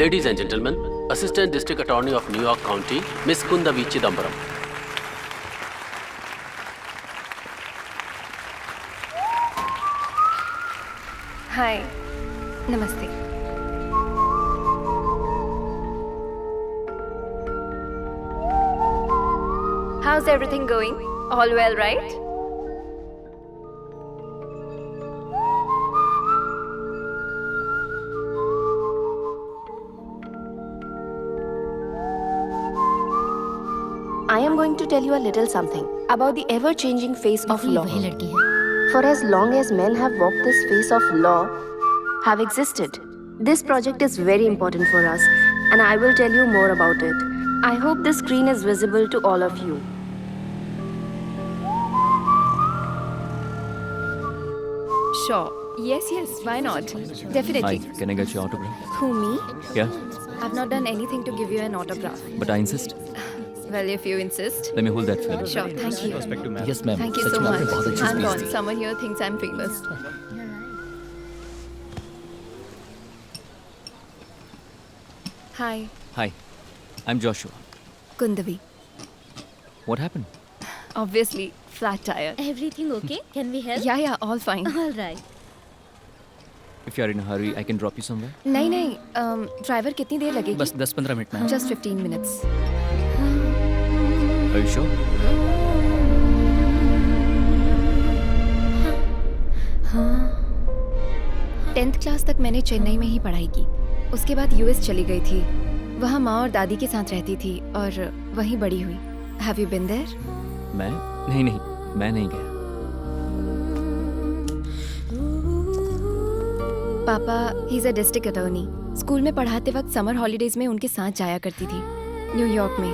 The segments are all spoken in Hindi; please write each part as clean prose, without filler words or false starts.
Ladies and gentlemen, Assistant District Attorney of New York County, Miss Kundavi Chidambaram. Hi. Namaste. How's everything going? All well, right? I am going to tell you a little something about the ever-changing face of law. For as long as men have walked this face of law, have existed, this project is very important for us, and I will tell you more about it. I hope the screen is visible to all of you. Sure. Yes, why not? Definitely. Hi, can I get your autograph? Who, me? Yeah, I've not done anything to give you an autograph. but I insist. Well, if you insist. Let me hold that for you. Sure, thank you. Yes, ma'am. Thank you so much. I'm gone. Someone here thinks I'm famous. Hi, Hi, I'm Joshua. Kundavi. What happened? Obviously, flat tire. Everything okay? Can we help? Yeah, all fine. All right. If you are in a hurry, I can drop you somewhere. नहीं, ड्राइवर कितनी देर लगेगी? बस 10-15 मिनट में. Just 15 minutes. Are you sure? Tenth class तक मैंने चेन्नई में ही पढ़ाई की. उसके बाद यूएस चली गई थी. वहाँ माँ और दादी के साथ रहती थी और वहीं बड़ी हुई. Have you been there? मैं? नहीं, मैं नहीं गया. पापा he is a district attorney. School में पढ़ाते वक्त समर हॉलीडेज में उनके साथ जाया करती थी न्यूयॉर्क में.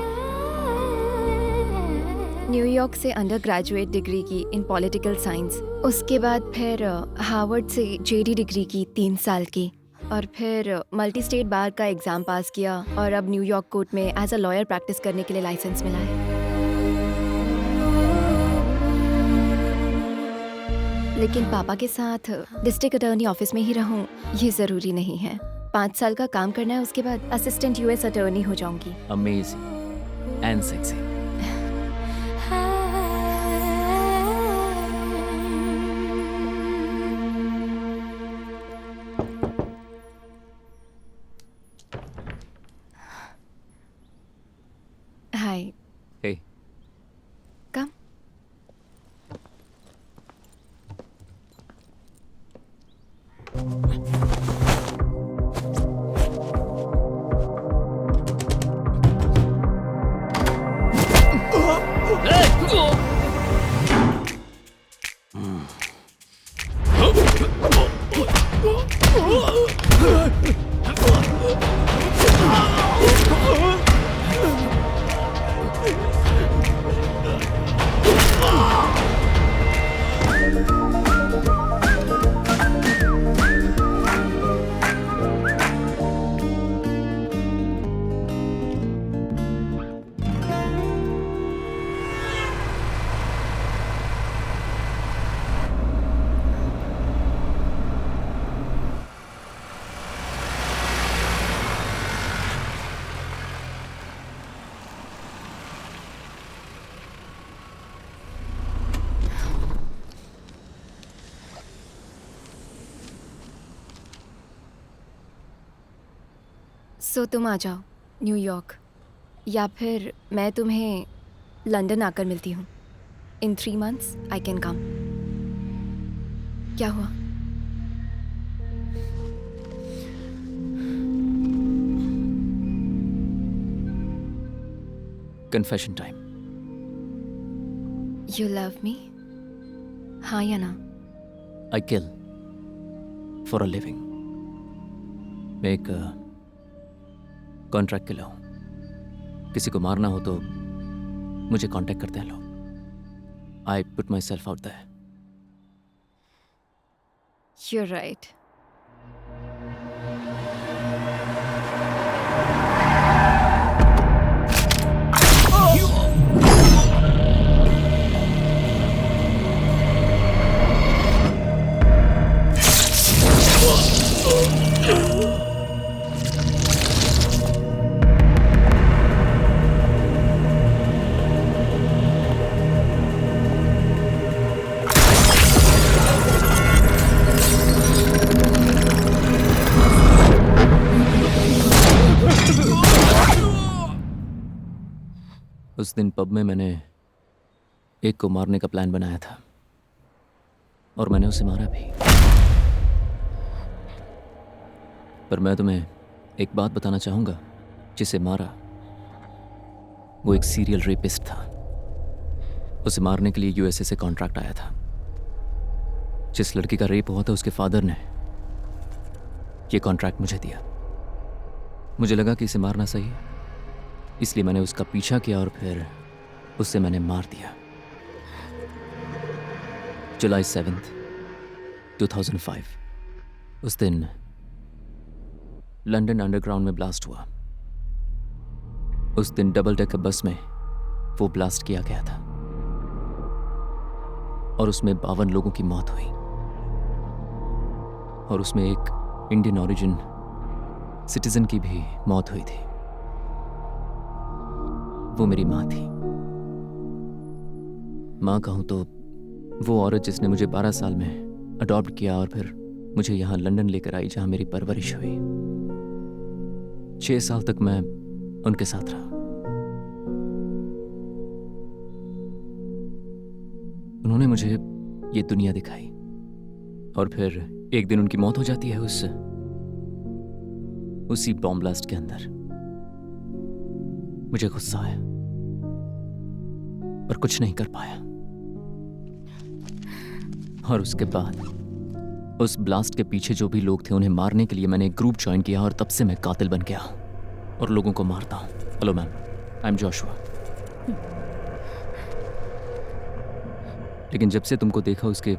न्यूयॉर्क से अंडर ग्रेजुएट डिग्री की इन पॉलिटिकल साइंस. उसके बाद फिर हार्वर्ड से जेडी डिग्री की 3 साल की. और फिर मल्टी स्टेट बार का एग्ज़ाम पास किया और अब न्यूयॉर्क कोर्ट में एज अ लॉयर प्रैक्टिस करने के लिए लाइसेंस मिला है. लेकिन पापा के साथ डिस्ट्रिक्ट अटॉर्नी ऑफिस में ही रहूं ये ज़रूरी नहीं है. 5 साल का काम करना है, उसके बाद असिस्टेंट यूएस अटॉर्नी हो जाऊंगी. Amazing and sexy. Hi. Hey, कम. सो तुम आ जाओ न्यूयॉर्क, या फिर मैं तुम्हें लंदन आकर मिलती हूँ. इन 3 months आई कैन कम. क्या हुआ? confession time. You love me? हाँ या ना? I kill for a living. मैं एक कॉन्ट्रैक्ट किलर हूँ. किसी को मारना हो तो मुझे कांटेक्ट करते हैं लोग। I put myself out there. You're right. उस दिन पब में मैंने एक को मारने का प्लान बनाया था और मैंने उसे मारा भी। पर मैं तुम्हें एक बात बताना चाहूंगा, जिसे मारा वो एक सीरियल रेपिस्ट था। उसे मारने के लिए यूएसए से कॉन्ट्रैक्ट आया था। जिस लड़की का रेप हुआ था उसके फादर ने ये कॉन्ट्रैक्ट मुझे दिया। मुझे लगा कि इसे मारना सही है, इसलिए मैंने उसका पीछा किया और फिर उसे मैंने मार दिया। जुलाई 7th, 2005 उस दिन लंदन अंडरग्राउंड में ब्लास्ट हुआ। उस दिन डबल डेकर बस में वो ब्लास्ट किया गया था और उसमें 52 लोगों की मौत हुई और उसमें एक इंडियन ओरिजिन सिटीजन की भी मौत हुई थी। वो मेरी माँ थी। माँ कहूं तो वो औरत जिसने मुझे 12 साल में अडॉप्ट किया और फिर मुझे यहां लंदन लेकर आई, जहां मेरी परवरिश हुई। 6 साल तक मैं उनके साथ रहा। उन्होंने मुझे ये दुनिया दिखाई और फिर एक दिन उनकी मौत हो जाती है उसी बॉम्ब ब्लास्ट के अंदर। मुझे गुस्सा आया पर कुछ नहीं कर पाया और उसके बाद उस ब्लास्ट के पीछे जो भी लोग थे उन्हें मारने के लिए मैंने एक ग्रुप ज्वाइन किया और तब से मैं कातिल बन गया और लोगों को मारता हूं। Hello ma'am, I am Joshua. लेकिन जब से तुमको देखा उसके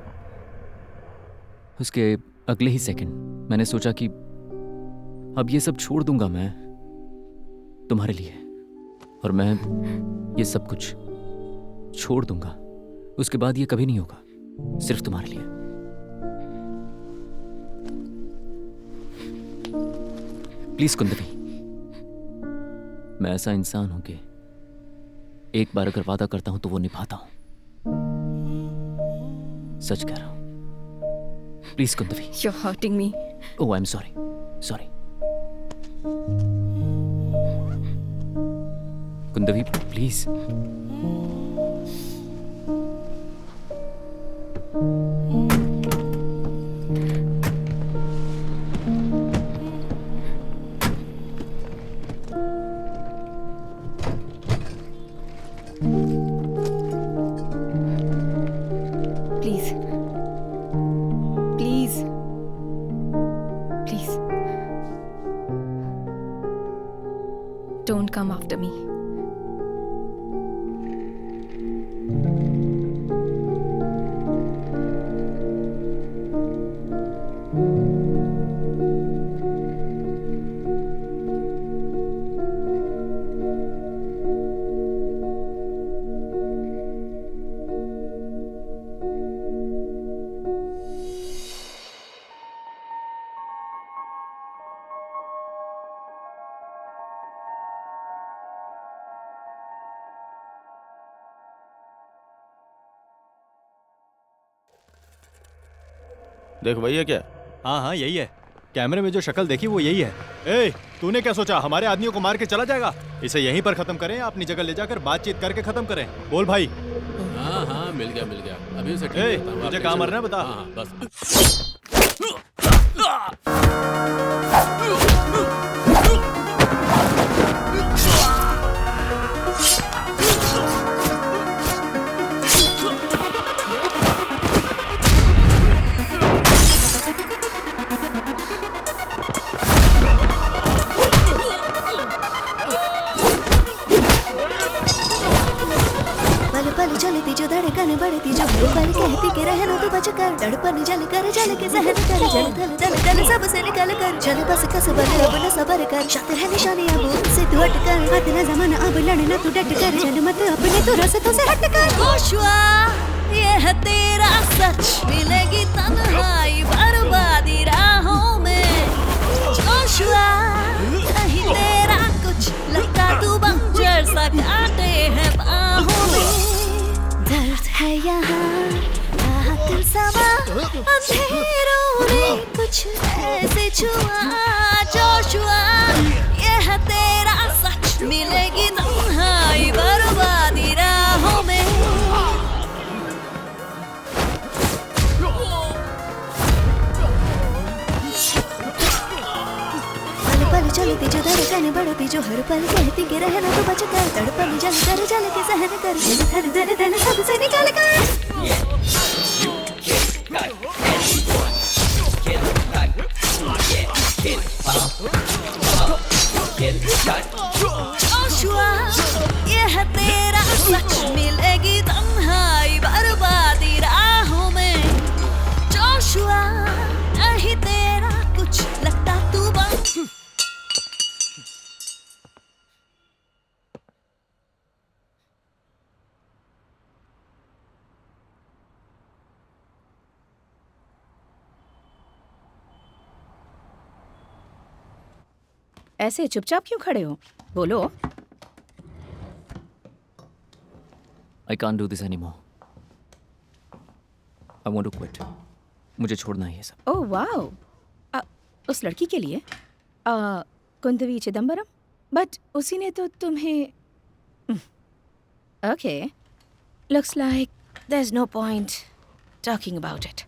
अगले ही सेकंड मैंने सोचा कि अब ये सब छोड़ दूंगा मैं तुम्हारे लिए, और मैं ये सब कुछ छोड़ दूंगा। उसके बाद ये कभी नहीं होगा, सिर्फ तुम्हारे लिए। प्लीज कुंदवी, मैं ऐसा इंसान हूं कि एक बार अगर वादा करता हूं तो वो निभाता हूं। सच कह रहा हूं। Please Kundavai. You're hurting me. Oh, I'm sorry. Sorry. Kundavai, please. Please. Please. Please. Don't come after me. देख भैया, क्या? हाँ हाँ यही है। कैमरे में जो शक्ल देखी वो यही है। ए, तूने क्या सोचा हमारे आदमियों को मार के चला जाएगा? इसे यहीं पर खत्म करें, अपनी जगह ले जाकर बातचीत करके खत्म करें। बोल भाई। हाँ हाँ, मिल गया अभी उसे ठीक ए, करता हूँ। तुझे आप कहाँ टेंशन- मरना है बता। हाँ, बस। जो हर पल कहती के रहना तो बच कर, तड़पन जल कर जल के जहर कर, जल थल दल दल सबसे निकल कर, चल बस कस बल अब न सबर कर, शातिर है निशाने अब उनसे तू हट कर, अतना जमाना अब लड़ना तू डट कर, जल मत अपने तो रास्तों से हट कर। जोशुआ ये है तेरा सच, मिलेगी तन्हाई बर्बादी राहों में, जोशुआ नहीं तेरा कुछ, लगता तू बंजर सा काटे हैं बाहों में, दर्द है यहाँ आकर समा, अंधेरों ने कुछ ऐसे छुआ, जोशुआ ये है तेरा सच, मिलेगी तन्हाई बर्बादी राहों में। पल चलती जो धड़कन बढ़ती जो हर पल कहती के रहना तो बच कर, तड़पन जल कर जल के सहन कर, धन धन धन सबसे निकल कर। जोशुआ ये है तेरा सच, मिलेगी तन्हाई बर्बादी राहों में, जोशुआ नहीं तेरा कुछ, लगता तू ऐसे चुपचाप क्यों खड़े हो? बोलो। I can't do this anymore. I want to quit. मुझे छोड़ना है ये सब। ओह वाओ, उस लड़की के लिए कुंदवी चिदम्बरम, बट उसी ने तो तुम्हें okay, looks like there is no point talking about it.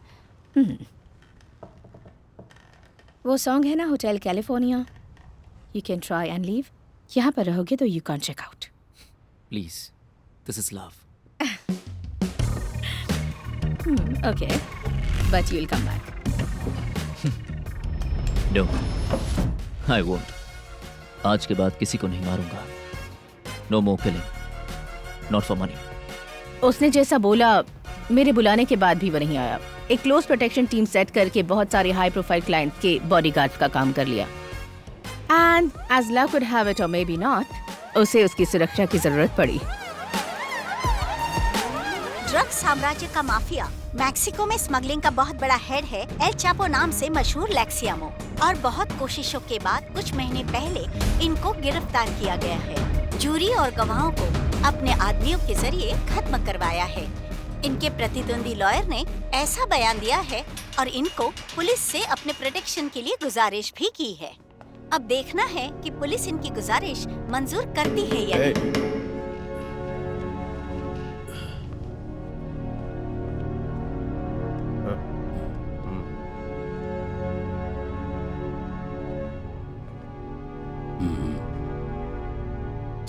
वो सॉन्ग है ना hotel California, you can try and leave, यहाँ पर रहोगे तो you can check out. Please, this is love. Okay, but you will come back. No, I won't. आज के बाद किसी को नहीं मारूंगा। No more killing. Not for money. उसने जैसा बोला, मेरे बुलाने के बाद भी वो नहीं आया। एक क्लोज प्रोटेक्शन टीम सेट करके बहुत सारे हाई प्रोफाइल क्लाइंट के बॉडीगार्ड का काम कर लिया। And as luck would have it और मे बी नॉट, उसे उसकी सुरक्षा की जरूरत पड़ी। ड्रग साम्राज्य का माफिया मैक्सिको में स्मगलिंग का बहुत बड़ा हेड है एल चापो नाम से मशहूर लेक्सियामो, और बहुत कोशिशों के बाद कुछ महीने पहले इनको गिरफ्तार किया गया है। जूरी और गवाहों को अपने आदमियों के जरिए खत्म करवाया है। इनके प्रतिद्वंदी लॉयर ने ऐसा बयान दिया है और इनको पुलिस से अपने प्रोटेक्शन के लिए गुजारिश भी की है। अब देखना है कि पुलिस इनकी गुजारिश मंजूर करती है या नहीं।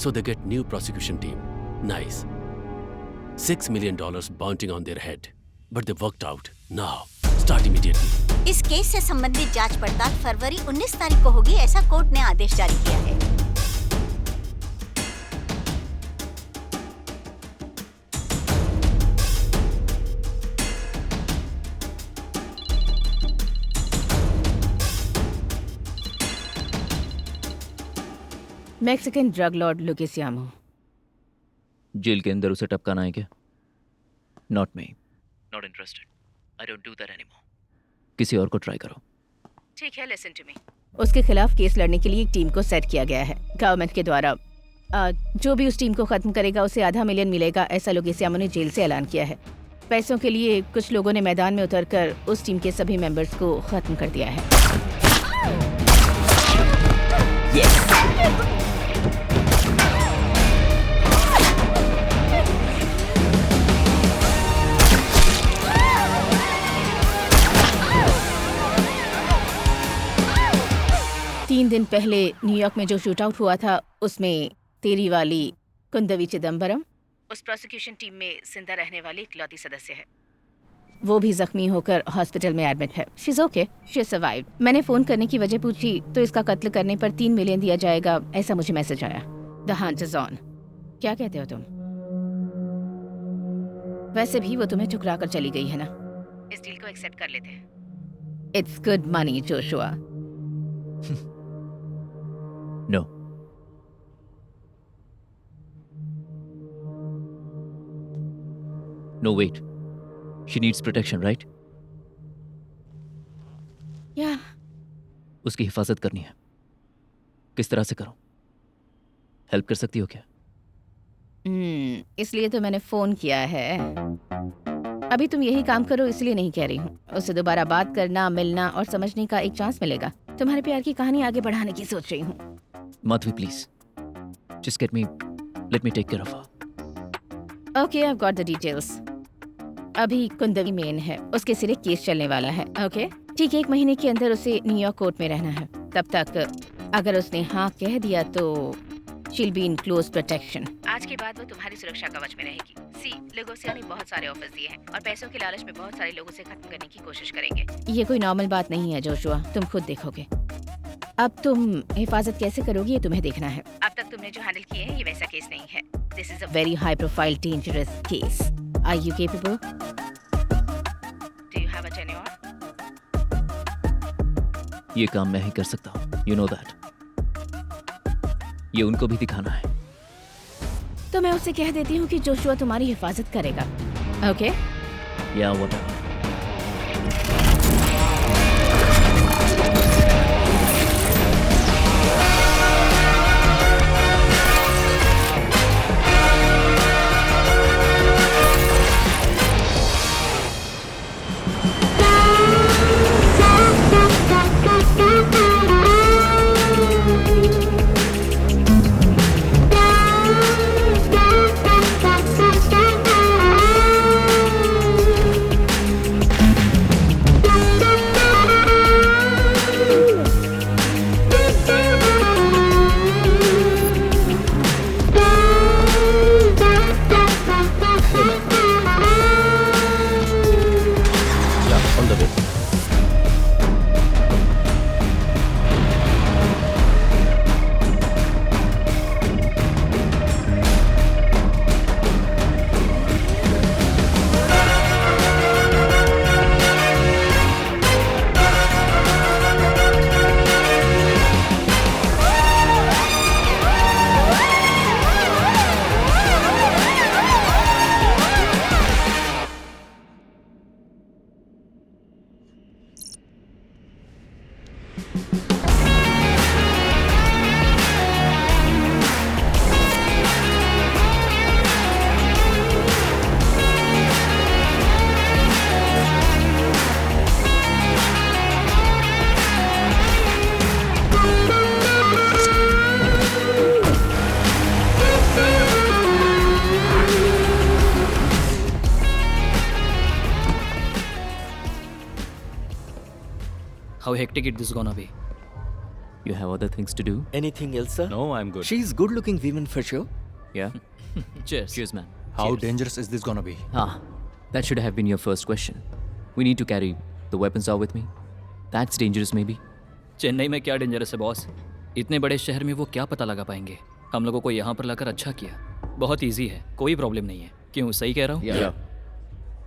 So they get new prosecution team. Nice. $6 million bounty on their head. But they worked out. Now, start immediately. इस केस से संबंधित जांच पड़ताल फरवरी 19 तारीख को होगी, ऐसा कोर्ट ने आदेश जारी किया है। मैक्सिकन ड्रग लॉर्ड लुकेसियामो। जेल के अंदर उसे टपकाना है क्या? Not me, not interested. I don't do that anymore. किसी और को ट्राई करो। ठीक है, लिसन टू मी। उसके खिलाफ केस लड़ने के लिए एक टीम को सेट किया गया है गवर्नमेंट के द्वारा। जो भी उस टीम को खत्म करेगा उसे $500 मिलियन मिलेगा, ऐसा लुकेसियामो ने जेल से ऐलान किया है। पैसों के लिए कुछ लोगों ने मैदान में उतरकर उस टीम के सभी मेंबर्स को खत्म कर दिया है। तीन दिन पहले न्यूयॉर्क में जो शूट आउट हुआ था, उसमें तेरी वाली कुंदवी चिदम्बरम उस प्रोसिक्यूशन टीम में जिंदा रहने वाली इकलौती सदस्य है। वो भी जख्मी होकर हॉस्पिटल में एडमिट है। She is okay, she survived. मैंने फोन करने की वजह पूछी तो इसका कत्ल करने पर $3 मिलियन दिया जाएगा, ऐसा मुझे मैसेज आया। The Hunt is on. क्या कहते हो तुम? वैसे भी वो तुम्हें ठुकरा कर चली गई है ना, इस डील को एक्सेप्ट कर लेते हैं। It's good money Joshua. No, no wait, she needs protection right? या उसकी हिफाजत करनी है। किस तरह से करूं? हेल्प कर सकती हो क्या? इसलिए तो मैंने फोन किया है। अभी तुम यही काम करो इसलिए नहीं कह रही हूँ। उससे दोबारा बात करना, मिलना और समझने का एक चांस मिलेगा। तुम्हारे प्यार की कहानी आगे बढ़ाने की सोच रही हूँ। Madhavi please, just let me take care of her. Okay, I got the details. अभी कुंदवी मेन है, उसके सिरे केस चलने वाला है। ओके ठीक है, 1 महीने के अंदर उसे न्यूयॉर्क कोर्ट में रहना है। तब तक अगर उसने हाँ कह दिया तो she'll be in close protection. आज के बाद वो तुम्हारी सुरक्षा कवच में रहेगी। सी, लेगोसिया ने बहुत सारे ऑफर्स दिए हैं और पैसों के लालच में बहुत सारे लोगों से खत्म करने की कोशिश करेंगे। ये कोई नॉर्मल बात नहीं है जोशुआ, तुम खुद देखोगे। अब तुम हिफाजत कैसे करोगी ये तुम्हें देखना है। अब तक तुमने जो हैंडल किए हैं ये वैसा केस नहीं है। This is a very high profile dangerous case. Are you capable? Do you have a tenure? ये काम मैं ही कर सकता हूँ, यू नो दैट। ये उनको भी दिखाना है। तो मैं उससे कह देती हूँ कि जोशुआ तुम्हारी हिफाजत करेगा। ओके? या whatever. How hectic it is gonna be. You have other things to do? Anything else, sir? No, I'm good. She's good-looking woman for sure. Yeah? Cheers. Cheers, man. How Cheers. dangerous is this gonna be? That should have been your first question. We need to carry the weapons out with me. That's dangerous maybe. Chennai में क्या डेंजरस है बॉस? इतने बड़े शहर में वो क्या पता लगा पाएंगे? हम लोगों को यहाँ पर लाकर अच्छा किया। बहुत इजी है, कोई प्रॉब्लम नहीं है। क्यों, सही कह रहा हूँ? Yeah.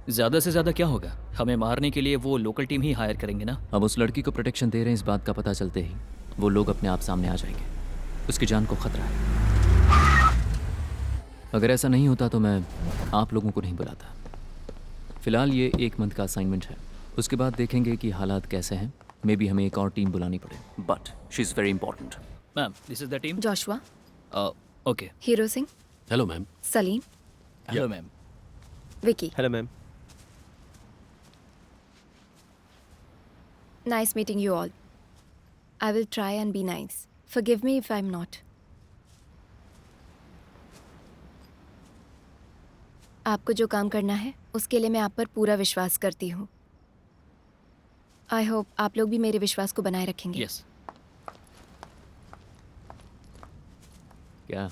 ज़्यादा से ज़्यादा क्या होगा? हमें मारने के लिए वो लोकल टीम ही हायर करेंगे ना। हम उस लड़की को प्रोटेक्शन दे रहे हैं, इस बात का पता चलते ही वो लोग अपने आप सामने आ जाएंगे। उसकी जान को खतरा है। अगर ऐसा नहीं होता तो मैं आप लोगों को नहीं बुलाता। फिलहाल ये 1 मंथ का असाइनमेंट है, उसके बाद देखेंगे कि हालात कैसे हैं। मे बी हमें एक और टीम बुलानी पड़े, but she is very important. Ma'am, this is the team. Joshua, okay. Hero Singh, hello ma'am. Salim, hello ma'am. Vicky. Hello, ma'am. Nice meeting you all. I will try and be nice. Forgive me if I'm not. आपको जो काम करना है उसके लिए मैं आप पर पूरा विश्वास करती हूँ। आई होप आप लोग भी मेरे विश्वास को बनाए रखेंगे। यस। क्या?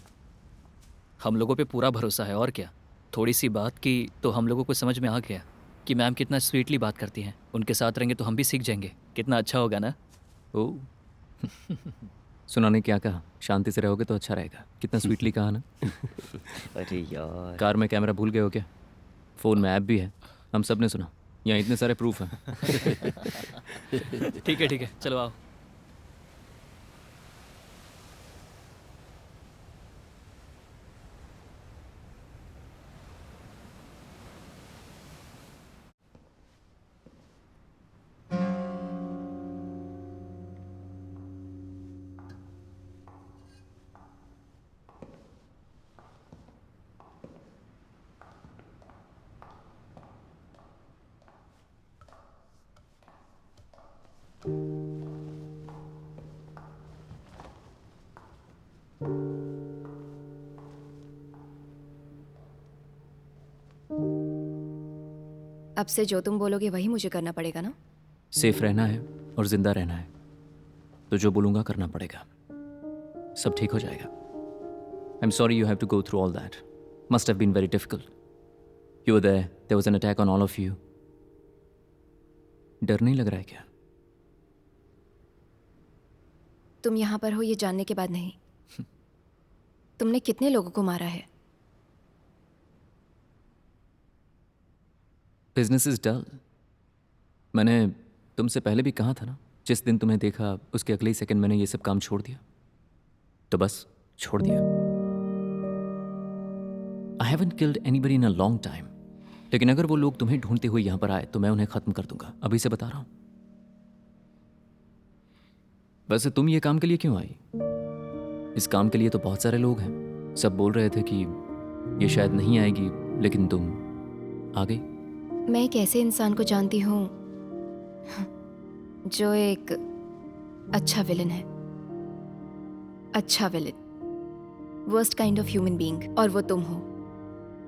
हम लोगों पे पूरा भरोसा है, और क्या। थोड़ी सी बात की तो हम लोगों को समझ में आ गया कि मैम कितना स्वीटली बात करती हैं। उनके साथ रहेंगे तो हम भी सीख जाएंगे। कितना अच्छा होगा ना? ओह सुनाने क्या कहा? शांति से रहोगे तो अच्छा रहेगा। कितना स्वीटली कहा ना। अरे यार, कार में कैमरा भूल गए हो क्या? फ़ोन में ऐप भी है, हम सब ने सुना। यहाँ इतने सारे प्रूफ हैं। ठीक है चलो आओ। अब से जो तुम बोलोगे वही मुझे करना पड़ेगा ना? सेफ रहना है और जिंदा रहना है तो जो बोलूँगा करना पड़ेगा। सब ठीक हो जाएगा। I am sorry you have to go through all that. Must have been very difficult. You were there was an attack on all of you. डर नहीं लग रहा है क्या? तुम यहाँ पर हो ये जानने के बाद नहीं। तुमने कितने लोगों को मारा है? Business is dull. मैंने तुमसे पहले भी कहा था ना, जिस दिन तुम्हें देखा उसके अगले ही सेकंड मैंने ये सब काम छोड़ दिया। तो बस छोड़ दिया। I haven't killed anybody in a long time. लेकिन अगर वो लोग तुम्हें ढूंढते हुए यहां पर आए तो मैं उन्हें खत्म कर दूंगा। अभी से बता रहा हूं। वैसे तुम ये काम के लिए क्यों आई? इस काम के लिए तो बहुत सारे लोग हैं। सब बोल रहे थे कि ये शायद नहीं आएगी, लेकिन तुम आ गई। मैं एक ऐसे इंसान को जानती हूँ जो एक अच्छा विलन है। अच्छा villain, worst kind of human being, और वो तुम हो।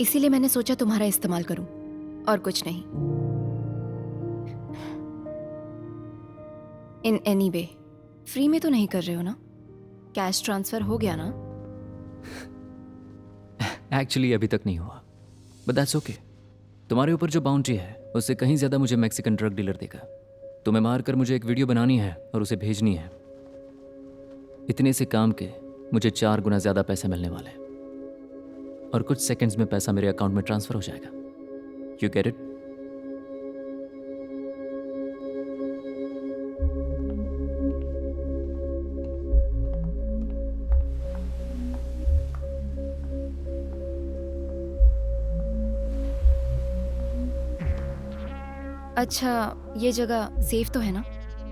इसीलिए मैंने सोचा तुम्हारा इस्तेमाल करूं और कुछ नहीं। इन एनी वे, फ्री में तो नहीं कर रहे हो ना? कैश ट्रांसफर हो गया ना? एक्चुअली अभी तक नहीं हुआ, बट दैट्स ओके। तुम्हारे ऊपर जो बाउंड्री है उससे कहीं ज्यादा मुझे मैक्सिकन ड्रग डीलर देगा। तुम्हें मारकर मुझे एक वीडियो बनानी है और उसे भेजनी है। इतने से काम के मुझे 4 गुना ज्यादा पैसे मिलने वाले हैं और कुछ सेकंड्स में पैसा मेरे अकाउंट में ट्रांसफर हो जाएगा। You get it? अच्छा, ये जगह सेफ तो है ना?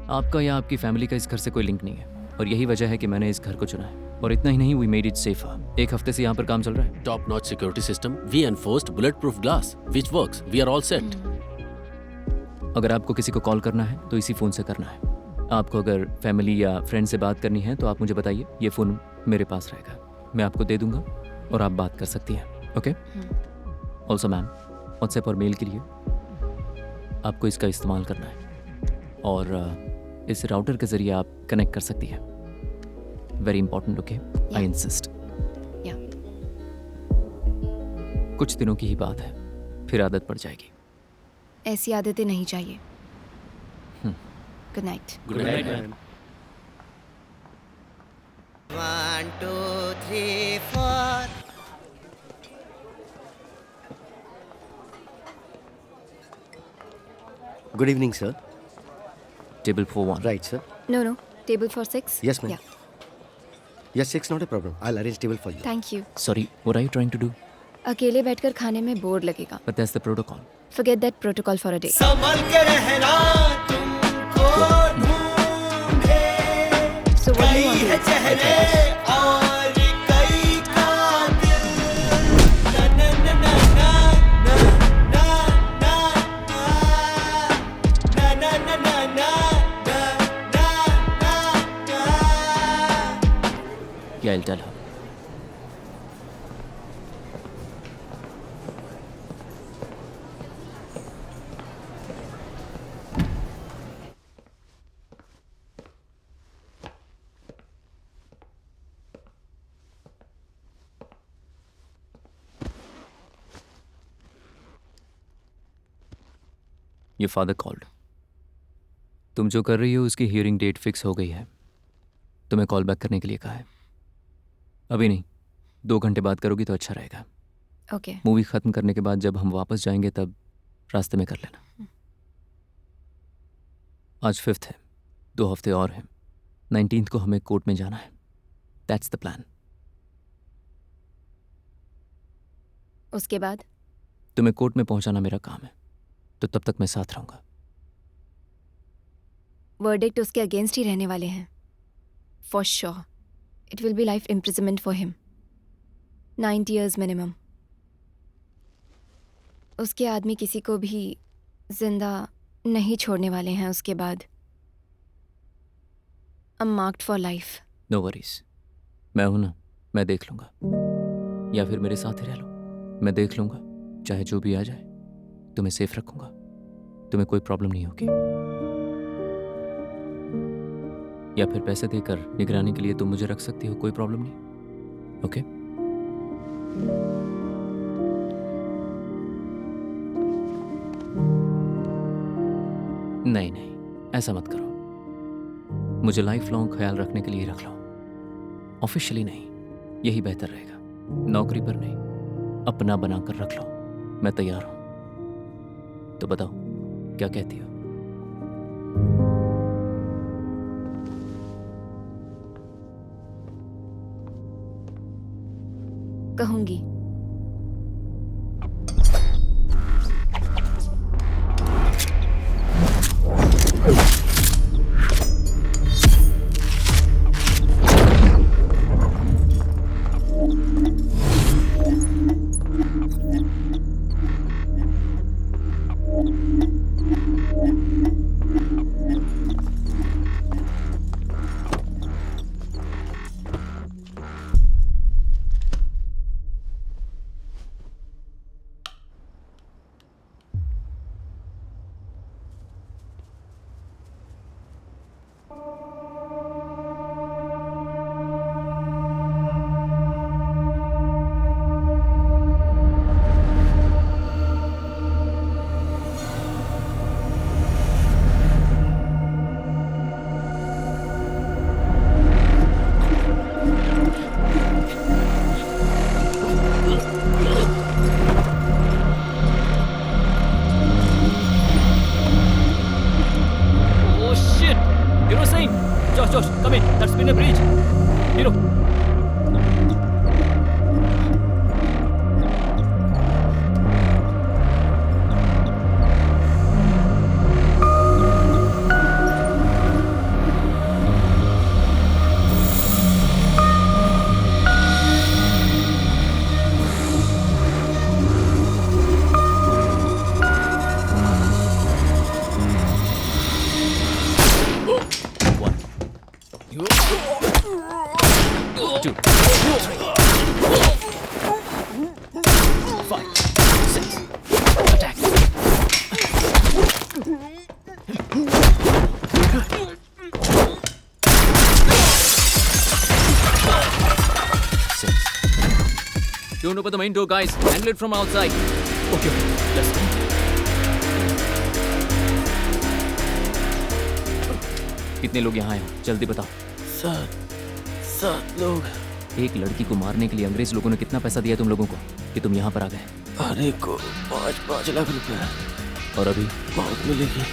आपका या आपकी फैमिली का इस घर से कोई लिंक नहीं है और यही वजह है कि मैंने इस घर को चुना है। और इतना ही नहीं, वी मेड इट सेफर। 1 हफ्ते से यहाँ पर काम चल रहा है। Top notch security system. We enforced bulletproof glass, which works. We are all set. अगर आपको किसी को कॉल करना है तो इसी फ़ोन से करना है। आपको अगर फैमिली या फ्रेंड से बात करनी है तो आप मुझे बताइए। ये फ़ोन मेरे पास रहेगा, मैं आपको दे दूंगा और आप बात कर सकती हैं। ओके? ऑल्सो मैम, व्हाट्सएप और मेल के लिए आपको इसका इस्तेमाल करना है और इस राउटर के ज़रिए आप कनेक्ट कर सकती हैं। Very important. Okay, I insist. कुछ दिनों की ही बात है, फिर आदत पड़ जाएगी। ऐसी आदतें नहीं चाहिए। Good night. Good night, man. 1 2 3 4 Good evening, sir. Table for 1. Right, sir. No, table for 6. Yes, ma'am. Yeah. Yes, 6 not a problem. I'll arrange table for you. Thank you. Sorry, what are you trying to do? अकेले बैठकर खाने में बोर लगेगा। But that's the protocol. Forget that protocol for a day. संभल के रहना तुमको ढूंढे So what do you want? कई है चेहरे और कई कातिल ना ना ना ना ना ना ना ना ना ना ना ना Yeah, I'll tell her. Your father called. तुम जो कर रही हो उसकी हियरिंग डेट फिक्स हो गई है। तुम्हें कॉल बैक करने के लिए कहा है। अभी नहीं, 2 घंटे बाद करोगी तो अच्छा रहेगा। ओके मूवी ख़त्म करने के बाद जब हम वापस जाएंगे तब रास्ते में कर लेना। आज 5th है, 2 हफ्ते और हैं। 19th को हमें कोर्ट में जाना है। That's the plan. उसके बाद तुम्हें कोर्ट में पहुंचाना मेरा काम है, तो तब तक मैं साथ रहूंगा। वर्डिक्ट उसके अगेंस्ट ही रहने वाले हैं for sure. It will be life imprisonment for him, 90 years minimum. उसके आदमी किसी को भी जिंदा नहीं छोड़ने वाले हैं उसके बाद। I'm marked for life. No worries, मैं हूं ना, मैं देख लूंगा। या फिर मेरे साथ ही रह लो, मैं देख लूंगा। चाहे जो भी आ जाए, तुम्हें सेफ रखूंगा। तुम्हें कोई प्रॉब्लम नहीं होगी। या फिर पैसे देकर निगरानी के लिए तुम मुझे रख सकती हो, कोई प्रॉब्लम नहीं। ओके? नहीं नहीं, ऐसा मत करो। मुझे लाइफ लॉन्ग ख्याल रखने के लिए रख लो। ऑफिशियली नहीं, यही बेहतर रहेगा। नौकरी पर नहीं, अपना बनाकर रख लो। मैं तैयार हूं। तो बताओ, क्या कहती हो? कहूंगी। Josh, come in. That's been a bridge. Hero. Don't open the main door, guys. Handle it from outside. Okay, let's go. कितने लोग यहाँ आए? जल्दी बताओ। 7 लोग। एक लड़की को मारने के लिए अंग्रेज लोगों ने कितना पैसा दिया तुम लोगों को कि तुम यहाँ पर आ गए? आने को 5 लाख रुपए। और अभी बहुत मिलेगी।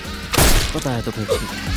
पता है तो फिर ठीक है।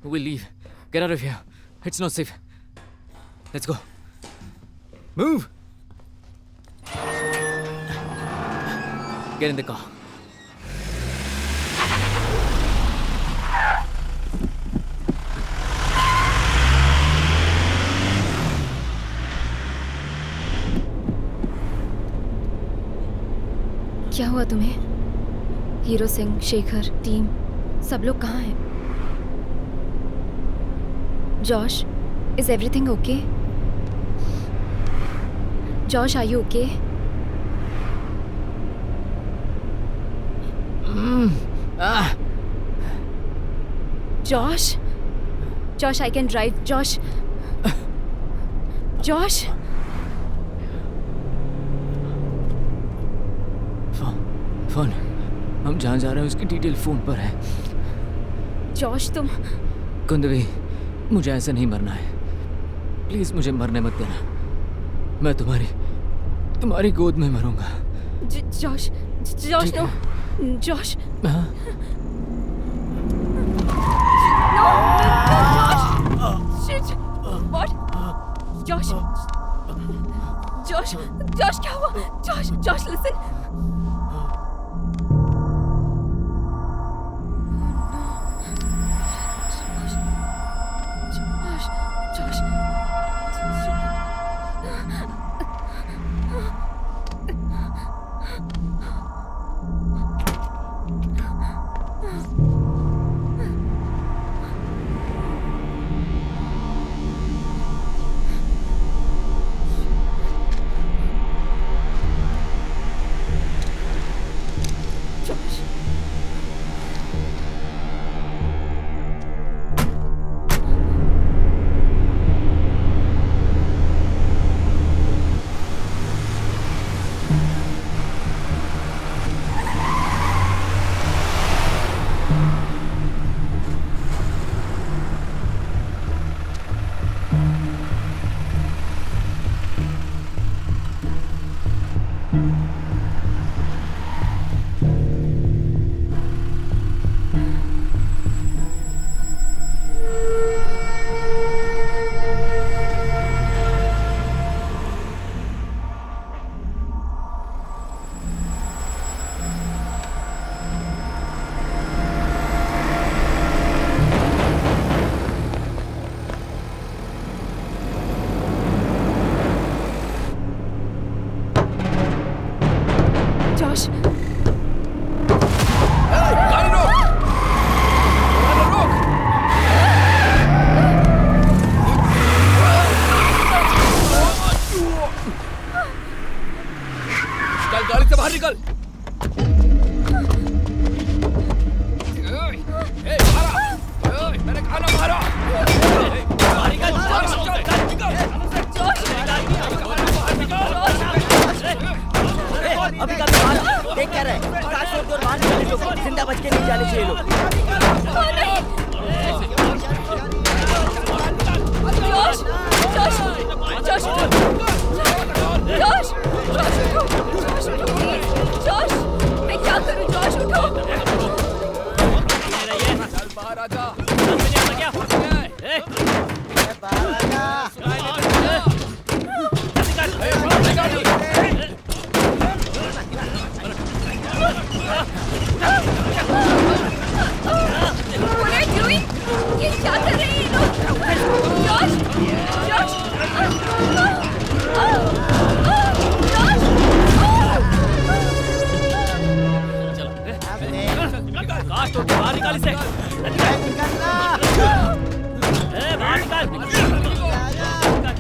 We'll leave. Get out of here. It's not safe. Let's go. Move. Get in the car. क्या हुआ तुम्हें? हीरो सिंह, शेखर, टीम, सब लोग कहाँ हैं? Josh, is everything okay? Josh, are you okay? Josh? Josh, I can drive. Josh? Josh? Phone. हम जहाँ जा रहे हैं उसकी डिटेल फोन पर है। जॉश, तुम... कुंदवी, मुझे ऐसे नहीं मरना है। प्लीज मुझे मरने मत देना। मैं तुम्हारी गोद में मरूंगा। Josh, no. जॉश, हाँ? No, shit. What? Josh, क्या हुआ? Josh, listen.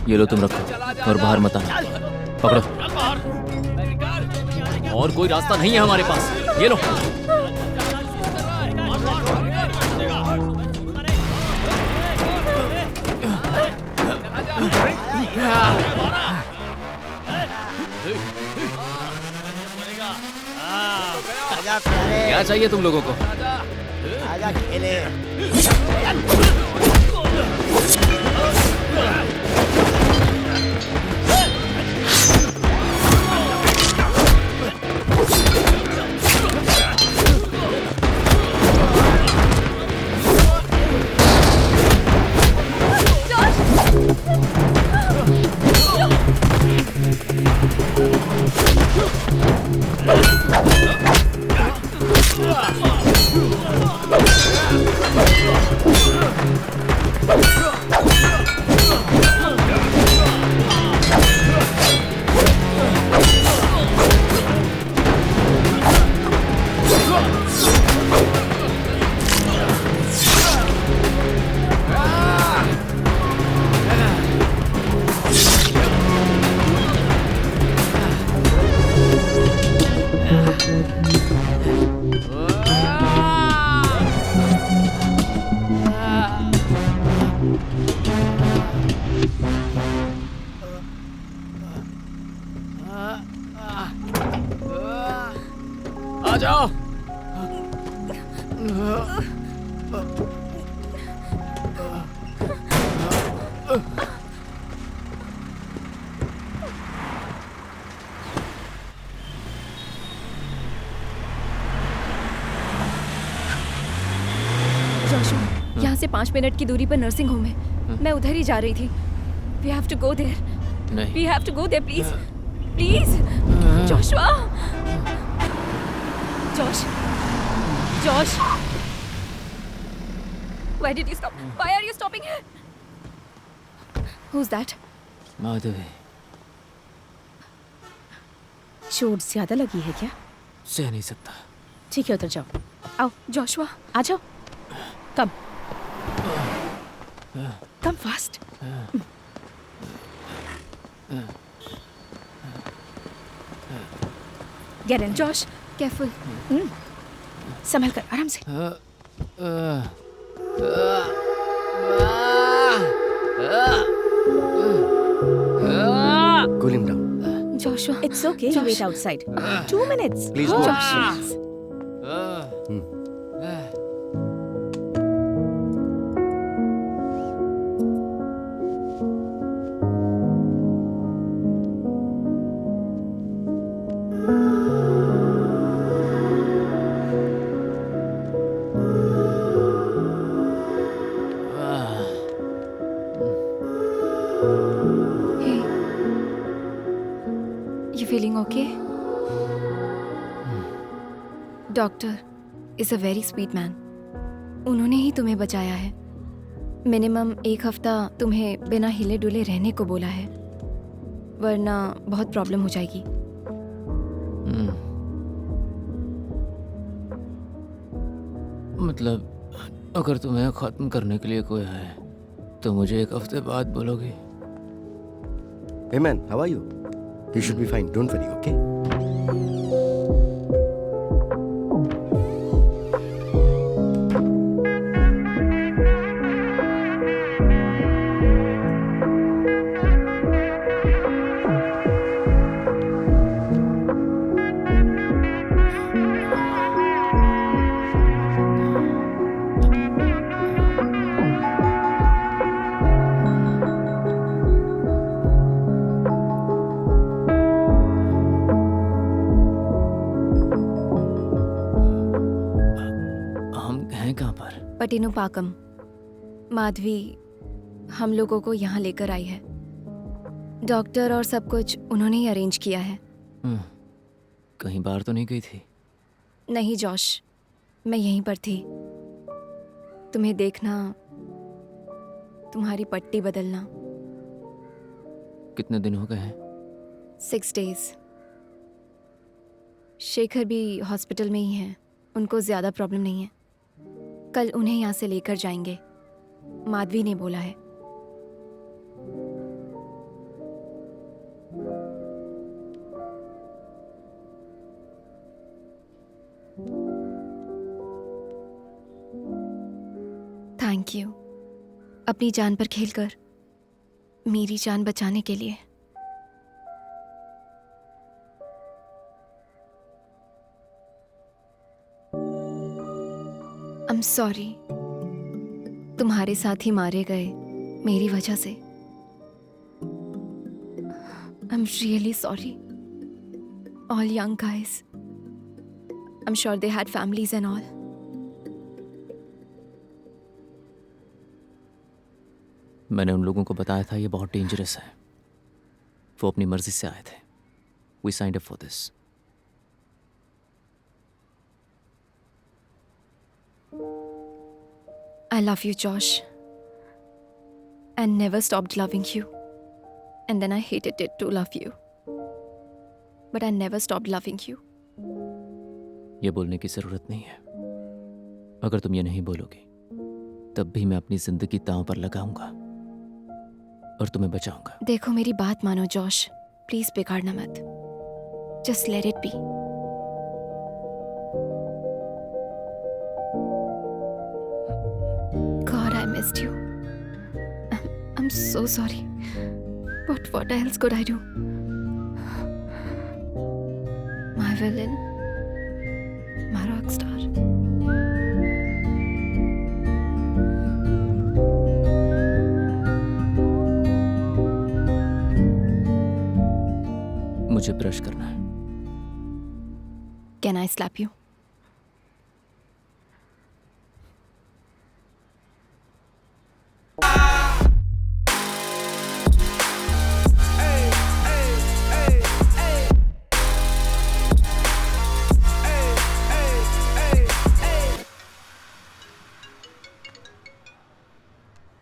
ये लो, तुम रखो और बाहर मत आना। पकड़ो। और कोई रास्ता नहीं है हमारे पास। ये लो। क्या चाहिए तुम लोगों को? आजा खेले। यहाँ से 5 मिनट की दूरी पर नर्सिंग होम है। मैं उधर ही जा रही थी। We have to go there. नहीं। We have to go there, please. Please. Joshua. Josh. Why did you stop? Why are you stopping here? Who's that? Madhavi. चोट ज्यादा लगी है क्या? सह नहीं सकता। ठीक है, उतर जाओ। आओ Joshua. आ जाओ। Come fast. Get in. Josh, careful. संभल कर, आराम से। Cool him down. Joshua. It's okay. You wait outside. 2 minutes. Please go. Josh. Feeling okay? Doctor is a very sweet man. उन्होंने ही तुम्हें बचाया है। मिनिमम 1 हफ्ता तुम्हें बिना हिले डुले रहने को बोला है, वरना बहुत प्रॉब्लम हो जाएगी। मतलब अगर तुम्हें ख़त्म करने के लिए कोई है तो मुझे 1 हफ्ते बाद बोलोगे? Hey man, how are you? You should be fine. Don't worry, okay? पटिनुपाकम। Madhavi हम लोगों को यहाँ लेकर आई है। डॉक्टर और सब कुछ उन्होंने ही अरेंज किया है। कहीं बाहर तो नहीं गई थी? नहीं जॉश, मैं यहीं पर थी। तुम्हें देखना, तुम्हारी पट्टी बदलना। कितने दिन हो गए हैं? 6 days। शेखर भी हॉस्पिटल में ही हैं। उनको ज़्यादा प्रॉब्लम नहीं है। कल उन्हें यहाँ से लेकर जाएंगे, माधवी ने बोला है। थैंक यू अपनी जान पर खेलकर मेरी जान बचाने के लिए। I'm sorry, तुम्हारे साथ ही मारे गए मेरी वजह से। I'm really sorry. All young guys. I'm sure they had families and all. मैंने उन लोगों को बताया था ये बहुत डेंजरस है। वो अपनी मर्जी से आए थे। We signed up for this. I love you, Josh. And never stopped loving you. And then I hated it to love you. But I never stopped loving you. ये बोलने की ज़रूरत नहीं है। अगर तुम ये नहीं बोलोगी, तब भी मैं अपनी ज़िंदगी दांव पर लगाऊंगा और तुम्हें बचाऊंगा। देखो मेरी बात मानो जॉश, प्लीज बिगाड़ना मत। Just let it be. God, I missed you. I'm so sorry. But what else could I do? My villain, my rock star. मुझे ब्रश करना है। Can I slap you?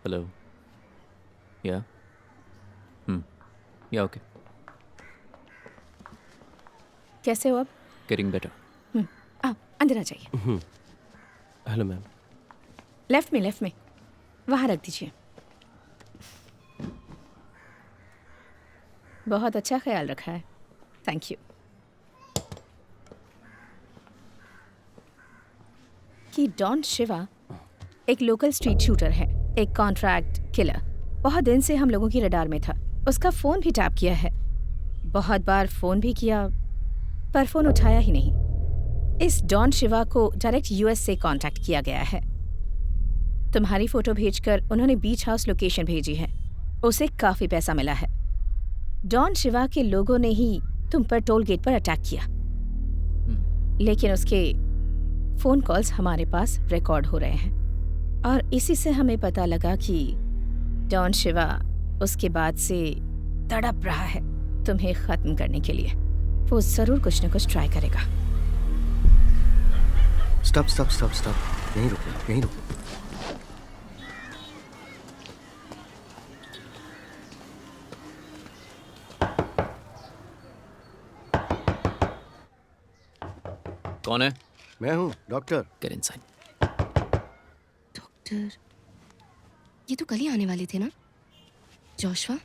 Hello. या या ओके। कैसे हो अब? Getting better. अंदर आ जाइए। Hello ma'am. लेफ्ट में वहाँ रख दीजिए। बहुत अच्छा ख्याल रखा है, थैंक यू। कि डॉन शिवा एक लोकल स्ट्रीट शूटर है, एक कॉन्ट्रैक्ट किलर। बहुत दिन से हम लोगों की रडार में था। उसका फ़ोन भी टैप किया है, बहुत बार फ़ोन भी किया पर फ़ोन उठाया ही नहीं। इस डॉन शिवा को डायरेक्ट यूएस से कांटेक्ट किया गया है। तुम्हारी फ़ोटो भेजकर उन्होंने बीच हाउस लोकेशन भेजी है। उसे काफ़ी पैसा मिला है। डॉन शिवा के लोगों ने ही तुम पर टोल गेट पर अटैक किया, लेकिन उसके फ़ोन कॉल्स हमारे पास रिकॉर्ड हो रहे हैं और इसी से हमें पता लगा कि डॉन शिवा उसके बाद से तड़प रहा है तुम्हें ख़त्म करने के लिए। वो ज़रूर कुछ न कुछ ट्राई करेगा। स्टॉप स्टॉप स्टॉप स्टॉप, यहीं रुको यहीं रुको। कौन है? मैं हूँ डॉक्टर। Get inside. डॉक्टर, ये तो कल ही आने वाले थे ना? जोशुआ?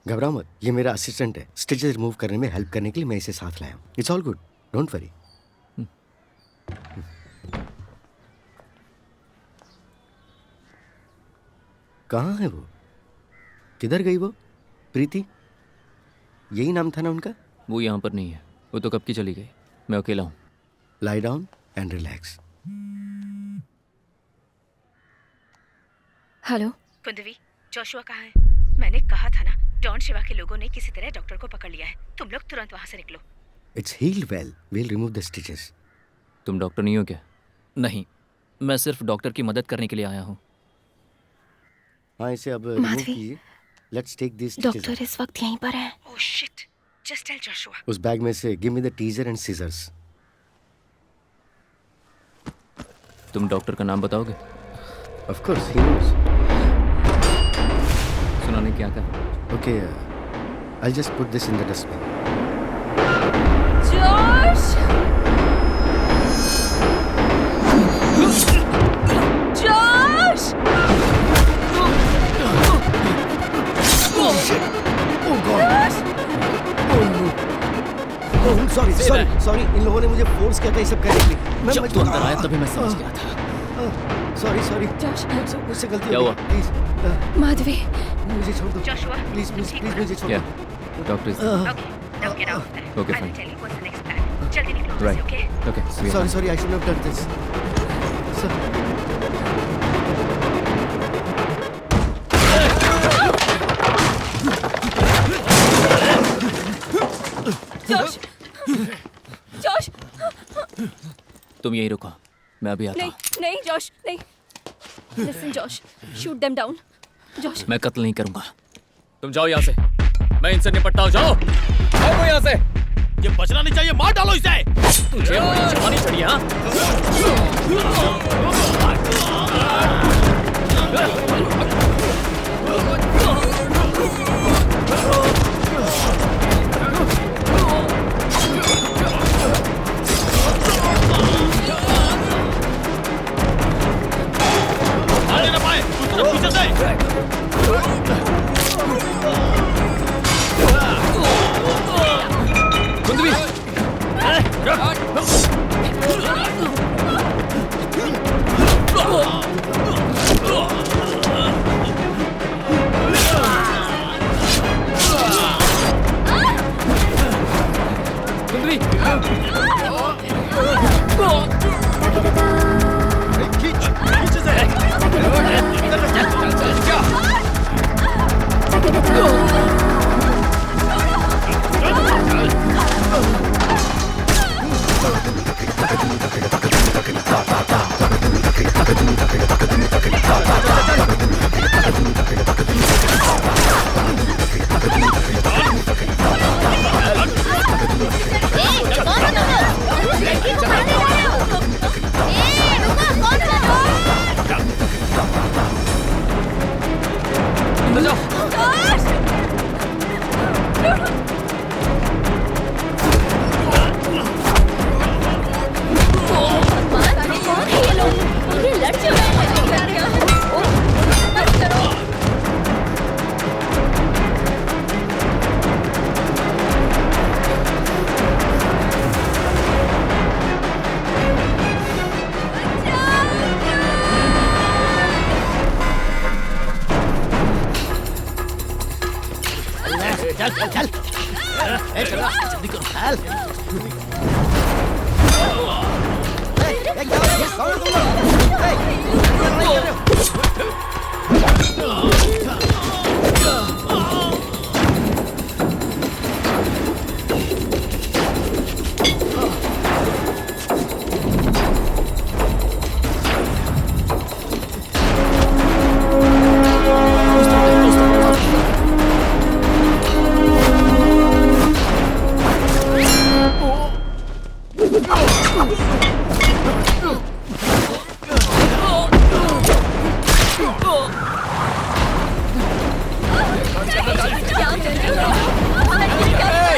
घबराओ मत, ये मेरा असिस्टेंट है। स्टिचेस रिमूव करने में हेल्प करने के लिए मैं इसे साथ लाया हूँ। It's all good, don't worry. कहाँ है वो? किधर गई वो? प्रीति, यही नाम था ना उनका? वो यहाँ पर नहीं है, वो तो कब की चली गई। मैं अकेला हूँ। Lie down and relax. Hello Kundavi, Joshua कहाँ है? मैंने कहा था ना, डॉन शिवा के लोगों ने किसी तरह डॉक्टर को पकड़ लिया है। तुम लोग तुरंत वहाँ से निकलो। It's healed well, we'll remove the stitches. तुम डॉक्टर नहीं हो क्या? नहीं, मैं सिर्फ डॉक्टर की मदद करने के लिए आया हूँ। हाँ, इसे अब रिमूव कीजिए। Let's take this stitches. Doctor इस वक्त यहीं पर है। Oh shit, just tell Joshua. उस बैग में से give me the tweezers and scissors. तुम डॉक्टर का नाम बताओगे? Of course, he knows. सुना ने क्या कहा? Okay, I'll just put this in the dustbin. जोश! जोश! Oh shit! Oh god! Oh no! Oh, sorry. इन लोगों ने मुझे फोर्स किया था ये सब करने के लिए। जब तू अंदर आया तभी मैं समझ गया था। सॉरी। जोश, मुझसे गलती क्या हो हुआ? गई। प्लीज माधवी, मुझे छोड़ दो। जोशुआ, प्लीज मुझे छोड़ क्या? दो। Doctor Okay, now get out of there. Okay, I will fine. tell you what's the next plan. जल्दी निकलो यहाँ Right. से, okay? Okay. Sorry, I shouldn't have done this. जोश, जोश, तुम यहीं रुको, मैं अभी आता हूँ। नहीं जोश, नहीं। Listen, जोश, shoot them down. जोश, मैं कत्ल नहीं करूंगा। तुम जाओ यहाँ से, मैं इनसे निपटता हूँ। जाओ यहाँ से। ये बचना नहीं चाहिए, मार डालो इसे। तुझे बड़ी जवानी चढ़ी, हाँ? आने ना पाए, दूसरे पीछे से। कुंदवी, खींच, पीछे से। hell? क्या हो रहा है? कौन हो तुम लोग? क्या लड़ाई कर रहे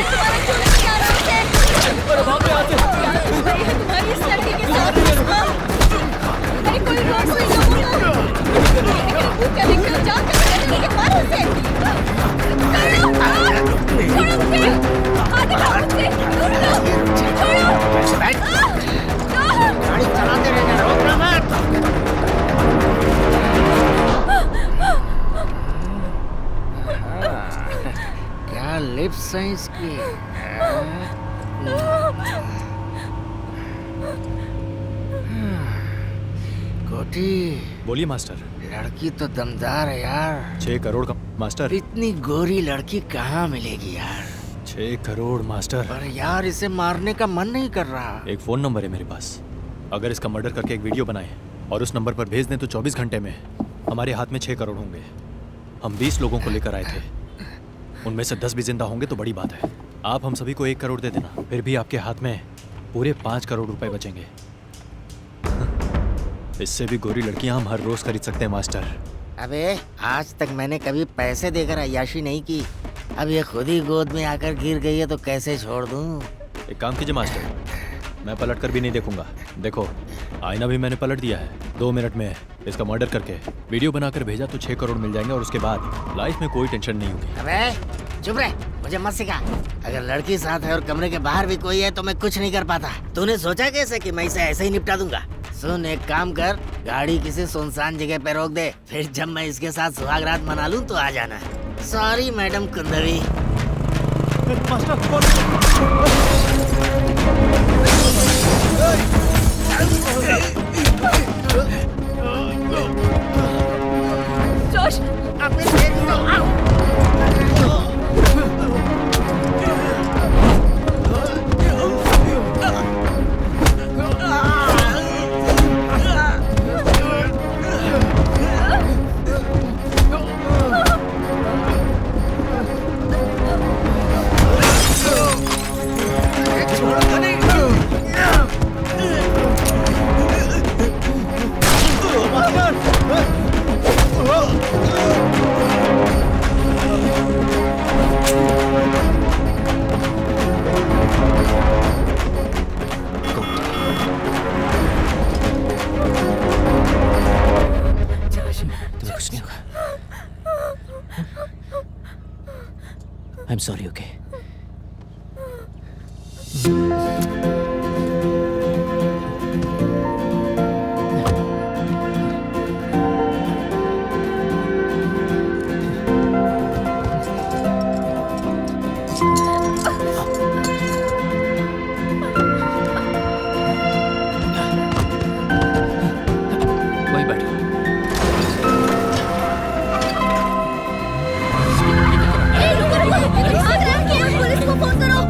लिप साइंस की कोटी। बोलिए मास्टर। लड़की तो दमदार है यार। 6 करोड़ का मास्टर। इतनी गोरी लड़की कहाँ मिलेगी यार? 6 करोड़ मास्टर। पर यार इसे मारने का मन नहीं कर रहा। एक फोन नंबर है मेरे पास, अगर इसका मर्डर करके एक वीडियो बनाए और उस नंबर पर भेज दें तो 24 घंटे में हमारे हाथ में 6 करोड़ होंगे। हम 20 लोगों को लेकर आए थे, उनमें से 10 भी जिंदा होंगे तो बड़ी बात है। आप हम सभी को 1 करोड़ दे देना, फिर भी आपके हाथ में पूरे 5 करोड़ रुपए बचेंगे। इससे भी गोरी लड़कियां हम हर रोज खरीद सकते हैं मास्टर। अबे आज तक मैंने कभी पैसे देकर अय्याशी नहीं की, अब ये खुद ही गोद में आकर गिर गई है तो कैसे छोड़ दूं? एक काम कीजिए मास्टर, मैं पलट कर भी नहीं देखूंगा। देखो आईना भी मैंने पलट दिया है। 2 मिनट में इसका मर्डर करके वीडियो बनाकर भेजा तो 6 करोड़ मिल जाएंगे और उसके बाद लाइफ में कोई टेंशन नहीं होगी। अबे चुप रह, मुझे मत सिखा। अगर लड़की साथ है और कमरे के बाहर भी कोई है तो मैं कुछ नहीं कर पाता। तूने सोचा कैसे कि मैं इसे ऐसे ही निपटा दूंगा? सुन एक काम कर, गाड़ी किसी सुनसान जगह पे रोक दे, फिर जब मैं इसके साथ सुहाग रात मना लूं तो आ जाना। Sorry madam Kundavi. जोश अपने तेरी I'm sorry, okay? वही बैठो। पुलिस को फोन करो।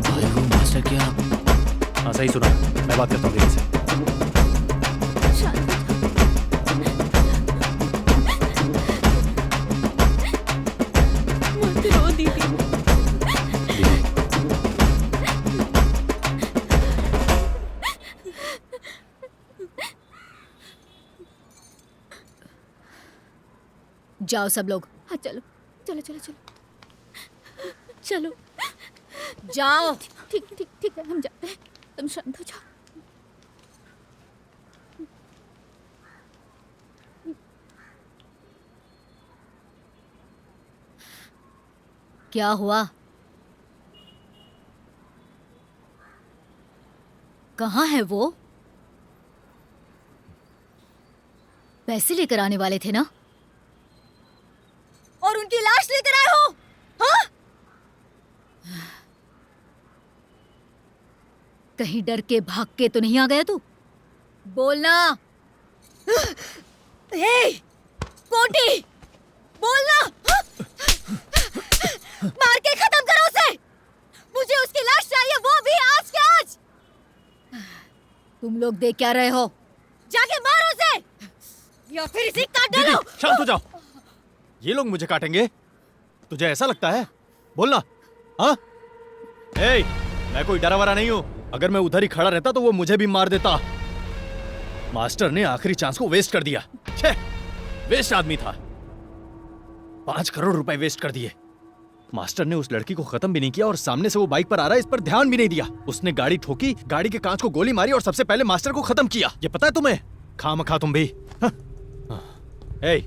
भाई वो मास्टर क्या? हाँ सही सुना, मैं बात करता हूँ दीदी से। मत रो दीदी। जाओ सब लोग। हाँ चलो चलो चलो चलो चलो जाओ। ठीक ठीक ठीक है, हम जाते हैं, तुम शांत हो जाओ। क्या हुआ? कहाँ है वो? पैसे लेकर आने वाले थे ना? और उनकी लाश लेकर आए हो? हाँ? कहीं डर के भाग के तो नहीं आ गया तू? बोलना। हे, कोटी, बोलना। मार के खत्म करो उसे। मुझे उसकी लाश चाहिए, वो भी आज के आज। तुम लोग देख क्या रहे हो? जाके मारो उसे, या फिर इसे काट डालो। शांत हो जाओ। ये लोग मुझे काटेंगे? तुझे ऐसा लगता है? बोलना। हाँ? ए, मैं कोई डरा वरा नहीं हूँ। अगर मैं उधर ही खड़ा रहता तो वो मुझे भी मार देता। मास्टर ने आखिरी चांस को वेस्ट कर दिया। छे, वेस्ट आदमी था। 5 करोड़ रुपए वेस्ट कर दिए। मास्टर ने उस लड़की को खत्म भी नहीं किया और सामने से वो बाइक पर आ रहा है, इस पर ध्यान भी नहीं दिया। उसने गाड़ी ठोकी, गाड़ी के कांच को गोली मारी और सबसे पहले मास्टर को खत्म किया। ये पता है तुम्हें? खामखा तुम भी। ए,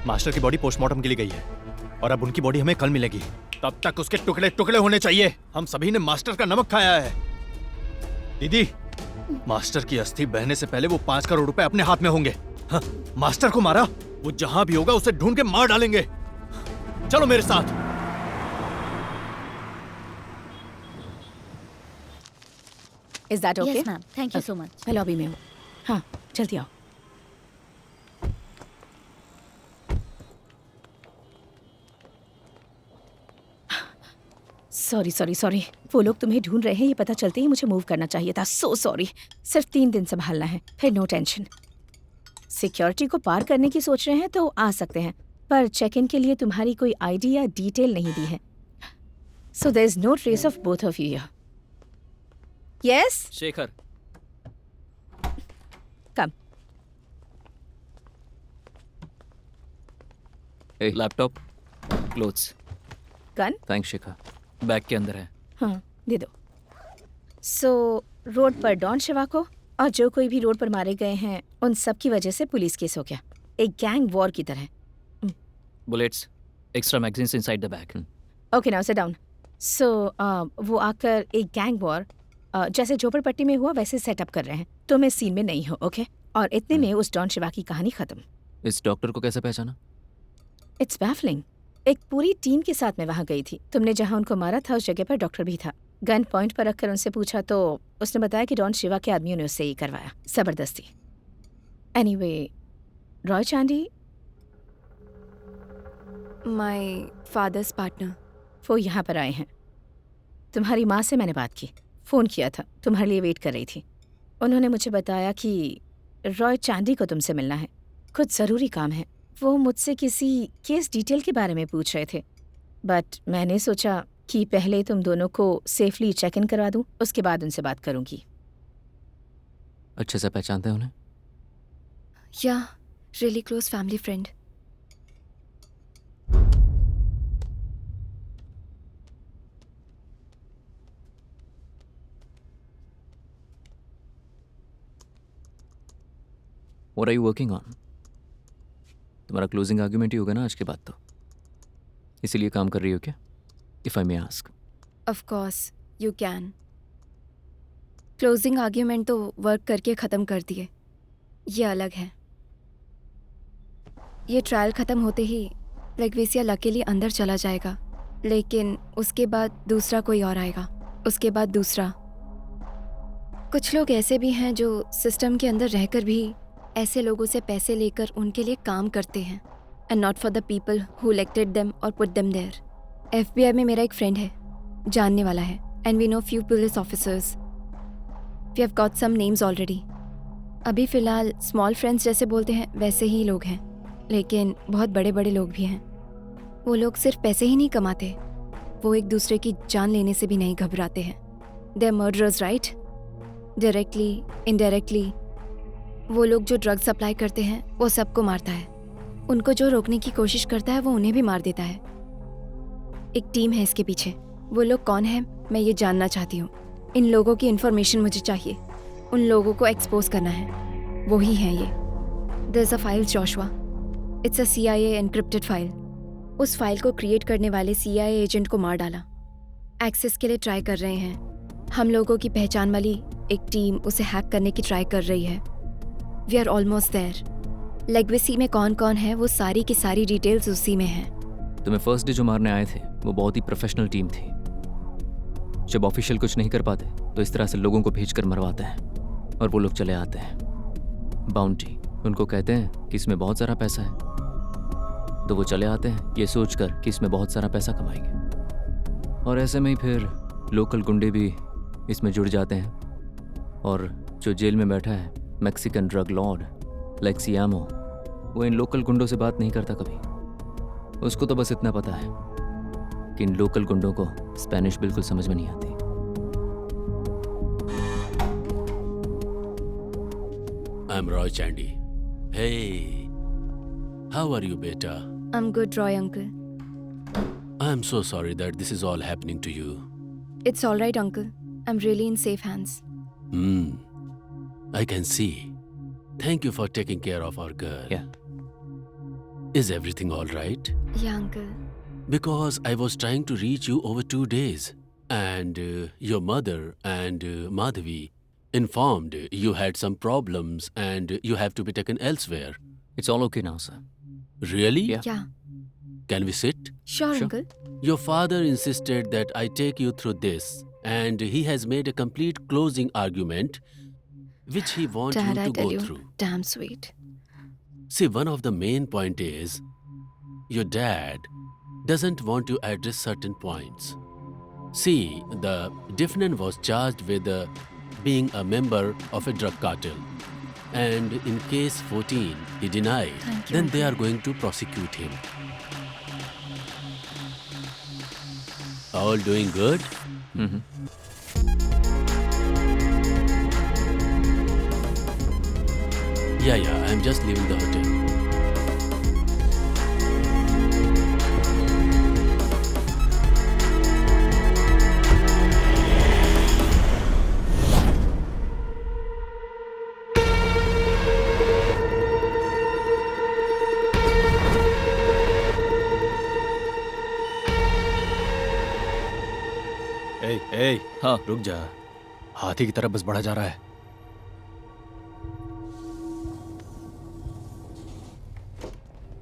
मास्टर की बॉडी पोस्टमार्टम के लिए गई है और अब उनकी बॉडी हमें कल मिलेगी। तब तक उसके टुकड़े टुकड़े होने चाहिए। हम सभी ने मास्टर का नमक खाया है। दीदी, मास्टर की अस्थि बहने से पहले वो 5 करोड़ रुपए अपने हाथ में होंगे। हाँ, मास्टर को मारा, वो जहां भी होगा उसे ढूंढ के मार डालेंगे। चलो मेरे साथ। Is that okay? Yes, ma'am. Thank you so much. मैं लॉबी में हूँ। हाँ, जल्दी आओ। सॉरी। वो लोग तुम्हें ढूंढ रहे हैं, ये पता चलते ही मुझे मूव करना चाहिए था। So sorry. सिर्फ 3 दिन संभालना है, फिर नो टेंशन। सिक्योरिटी को पार करने की सोच रहे हैं तो आ सकते हैं, पर चेक इन के लिए तुम्हारी कोई आईडी या डिटेल नहीं दी है। So there is no trace of both of you here. Yes Shekhar, come. Laptop, clothes. Gun? Thanks Shekhar. Bag के अंदर है। हाँ, दे दो। सो रोड पर डॉन शिवा को और जो कोई भी रोड पर मारे गए हैं उन सब की वजह से पुलिस केस हो गया, एक गैंग वॉर की तरह। Bullets, extra magazines inside the bag. Okay, now sit down. So वो आकर एक गैंग वॉर जैसे झोपड़पट्टी में हुआ वैसे सेटअप कर रहे हैं। तुम इस सीन में नहीं हो, ओके? और इतने में उस डॉन शिवा की कहानी खत्म। इस डॉक्टर को कैसे पहचाना? It's baffling. एक पूरी टीम के साथ मैं वहाँ गई थी। तुमने जहाँ उनको मारा था उस जगह पर डॉक्टर भी था। गन पॉइंट पर रखकर उनसे पूछा तो उसने बताया कि डॉन शिवा के आदमियों ने उससे ये करवाया, जबरदस्ती। एनीवे, रॉय चांदी माय फादर्स पार्टनर, वो यहाँ पर आए हैं। तुम्हारी माँ से मैंने बात की, फ़ोन किया था, तुम्हारे लिए वेट कर रही थी। उन्होंने मुझे बताया कि रॉय चांदी को तुमसे मिलना है, कुछ ज़रूरी काम है। वो मुझसे किसी केस डिटेल के बारे में पूछ रहे थे, बट मैंने सोचा कि पहले तुम दोनों को सेफली चेक इन करवा दूं, उसके बाद उनसे बात करूंगी। अच्छे से पहचानते हैं उन्हें? या really close family friend. What are you working on? तुम्हारा क्लोजिंग आर्ग्यूमेंट ही होगा ना आज के बाद, तो इसीलिए काम कर रही हो क्या? If I may ask. Of course, you can. Closing argument तो वर्क करके ख़त्म कर दिए, ये अलग है। ये ट्रायल ख़त्म होते ही लेग्वेसिया लकीली अंदर चला जाएगा, लेकिन उसके बाद दूसरा कोई और आएगा, उसके बाद दूसरा। कुछ लोग ऐसे भी हैं जो सिस्टम के अंदर रहकर भी ऐसे लोगों से पैसे लेकर उनके लिए काम करते हैं, and not for the people who elected them और पुट देम देयर। FBI में मेरा एक फ्रेंड है, जानने वाला है, and we know few police officers. We have got some names already. अभी फ़िलहाल स्मॉल फ्रेंड्स जैसे बोलते हैं वैसे ही लोग हैं, लेकिन बहुत बड़े बड़े लोग भी हैं। वो लोग सिर्फ पैसे ही नहीं कमाते, वो एक दूसरे की जान लेने से भी नहीं घबराते हैं। They are murderers, right? Directly, indirectly. वो लोग जो ड्रग्स सप्लाई करते हैं वो सबको मारता है, उनको जो रोकने की कोशिश करता है वो उन्हें भी मार देता है। एक टीम है इसके पीछे। वो लोग कौन है मैं ये जानना चाहती हूँ। इन लोगों की इन्फॉर्मेशन मुझे चाहिए, उन लोगों को एक्सपोज करना है। वो ही है ये। There is a file Joshua, it's a CIA encrypted file. उस फाइल को क्रिएट करने वाले CIA एजेंट को मार डाला। एक्सेस के लिए ट्राई कर रहे हैं। हम लोगों की पहचान वाली एक टीम उसे हैक करने की ट्राई कर रही है। We are almost there. लेगवेसी में कौन कौन है वो सारी की सारी डिटेल्स उसी में हैं। तुम्हें फर्स्ट डे जो मारने आए थे वो बहुत ही प्रोफेशनल टीम थी। जब ऑफिशियल कुछ नहीं कर पाते तो इस तरह से लोगों को भेजकर मरवाते हैं और वो लोग चले आते हैं। बाउंटी उनको कहते हैं कि इसमें बहुत सारा पैसा है, तो वो चले आते हैं ये सोचकर कि इसमें बहुत सारा पैसा कमाएंगे। और ऐसे में ही फिर लोकल गुंडे भी इसमें जुड़ जाते हैं। और जो जेल में बैठा है मैक्सिकन ड्रग लॉर्ड लेक्सियामो, वो इन लोकल गुंडों से बात नहीं करता कभी। उसको तो बस इतना पता है कि इन लोकल गुंडों को स्पेनिश बिल्कुल समझ में नहीं आती। I'm Roy Chandy. Hey, how are you, beta? I'm good, Roy uncle. I'm so sorry that this is all happening to you. It's all right, uncle. I'm really in safe hands. I can see. Thank you for taking care of our girl. Yeah. Is everything all right? Yeah, uncle. Because I was trying to reach you over 2 days, and your mother and Madhavi informed you had some problems and you have to be taken elsewhere. It's all okay now, sir. Really? Yeah. Can we sit? Sure, uncle. Your father insisted that I take you through this, and he has made a complete closing argument which he wants Dad, you I to tell go you, through. damn sweet. See, one of the main point is your dad doesn't want to address certain points. See, the defendant was charged with being a member of a drug cartel. And in case 14, he denied, then they are going to prosecute him. All doing good? Yeah, I'm just leaving the hotel. ए, हाँ रुक जा। हाथी की तरफ बस बढ़ा जा रहा है।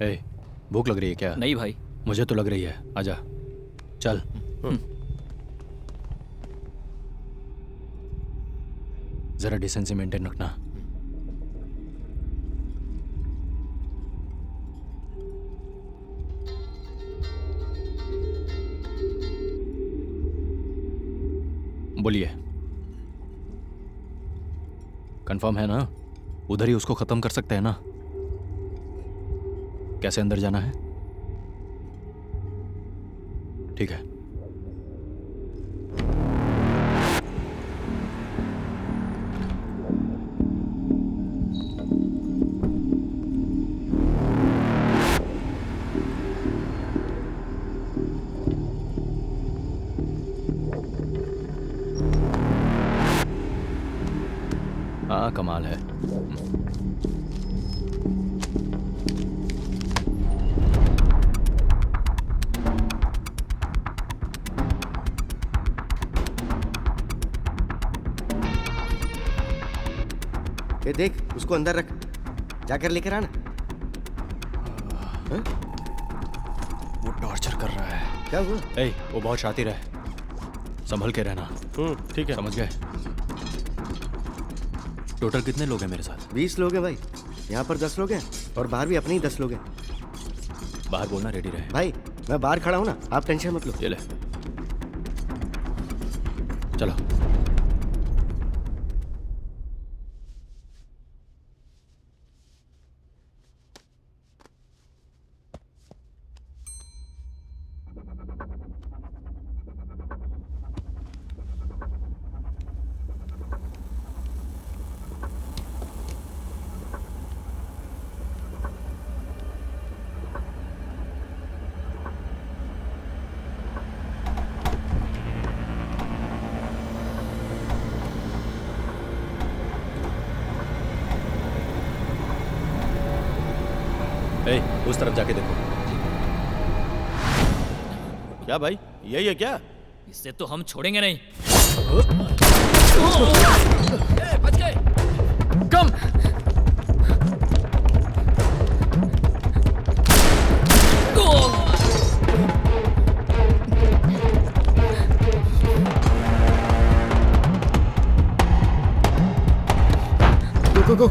ए, भूख लग रही है क्या? नहीं भाई। मुझे तो लग रही है। आजा चल। जरा डिसेंसी मेंटेन रखना। बोलिए, कंफर्म है ना? उधर ही उसको खत्म कर सकते हैं ना? कैसे अंदर जाना है? ठीक है। हाँ, कमाल है। ये देख, उसको अंदर रख, जाकर लेकर आना। वो टॉर्चर कर रहा है। क्या हुआ? वो बहुत शातिर है, संभल के रहना। ठीक है। समझ गए? टोटल कितने लोग हैं मेरे साथ? 20 लोग हैं भाई। यहाँ पर 10 लोग हैं और बाहर भी अपने ही 10 लोग हैं। बाहर बोलना रेडी रहे। भाई मैं बाहर खड़ा हूँ ना, आप टेंशन मत लो। ये ले, चलो। उस तरफ जाके देखो। क्या भाई, यही है क्या? इससे तो हम छोड़ेंगे नहीं। बच गए। कम। Go, go, go.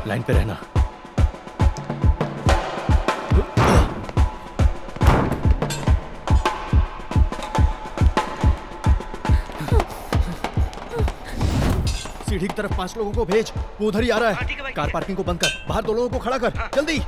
लाइन पे रहना। सीढ़ी की तरफ 5 लोगों को भेज, वो उधर ही आ रहा है। कार पार्किंग को बंद कर, बाहर 2 लोगों को खड़ा कर, जल्दी।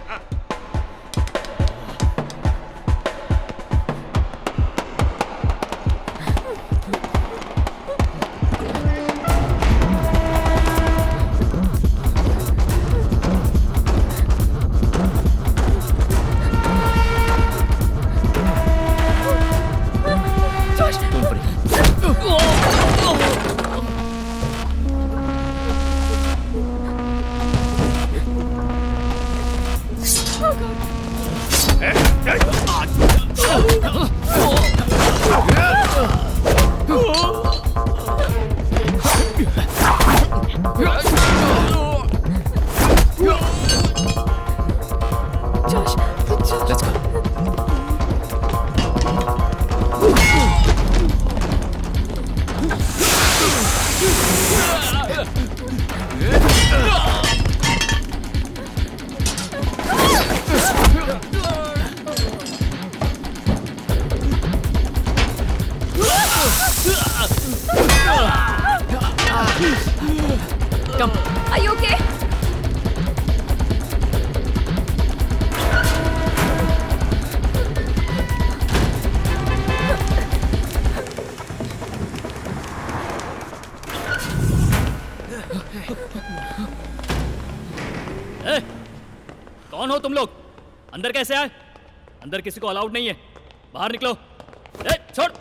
Come. Are you okay? कौन हो तुम लोग? अंदर कैसे आए? अंदर किसी को अलाउड नहीं है, बाहर निकलो। छोड़।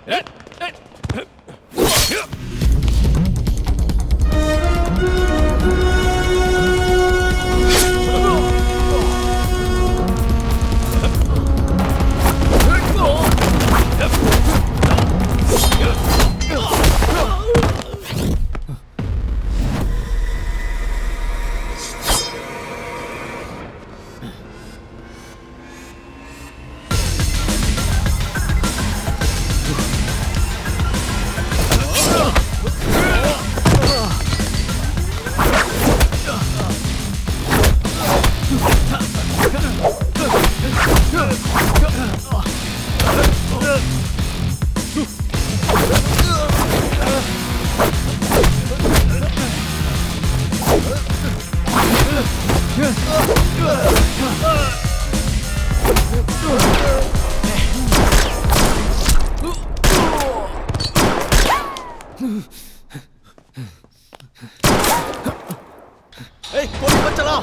गोली मत चला,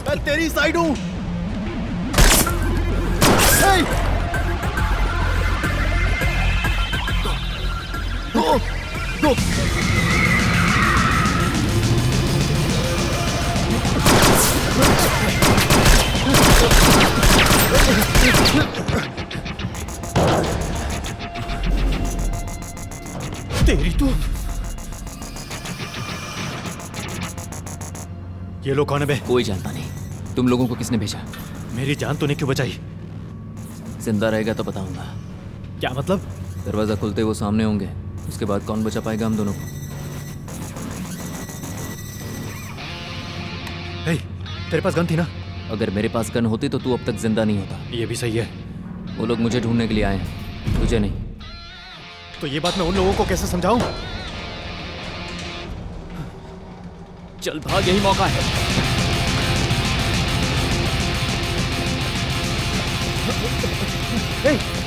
मैं तेरी साइड हूं। गो। तेरी तो ये लोग कौन है बे? कोई जानता नहीं। तुम लोगों को किसने भेजा? मेरी जान तूने क्यों बचाई? जिंदा रहेगा तो बताऊंगा। क्या मतलब? दरवाजा खुलते वो सामने होंगे, उसके बाद कौन बचा पाएगा हम दोनों को? तेरे पास गन थी ना? अगर मेरे पास गन होती तो तू अब तक जिंदा नहीं होता। ये भी सही है। वो लोग मुझे ढूंढने के लिए आए हैं, तुझे नहीं। तो ये बात मैं उन लोगों को कैसे समझाऊं? चल भाग, यही मौका है। Hey!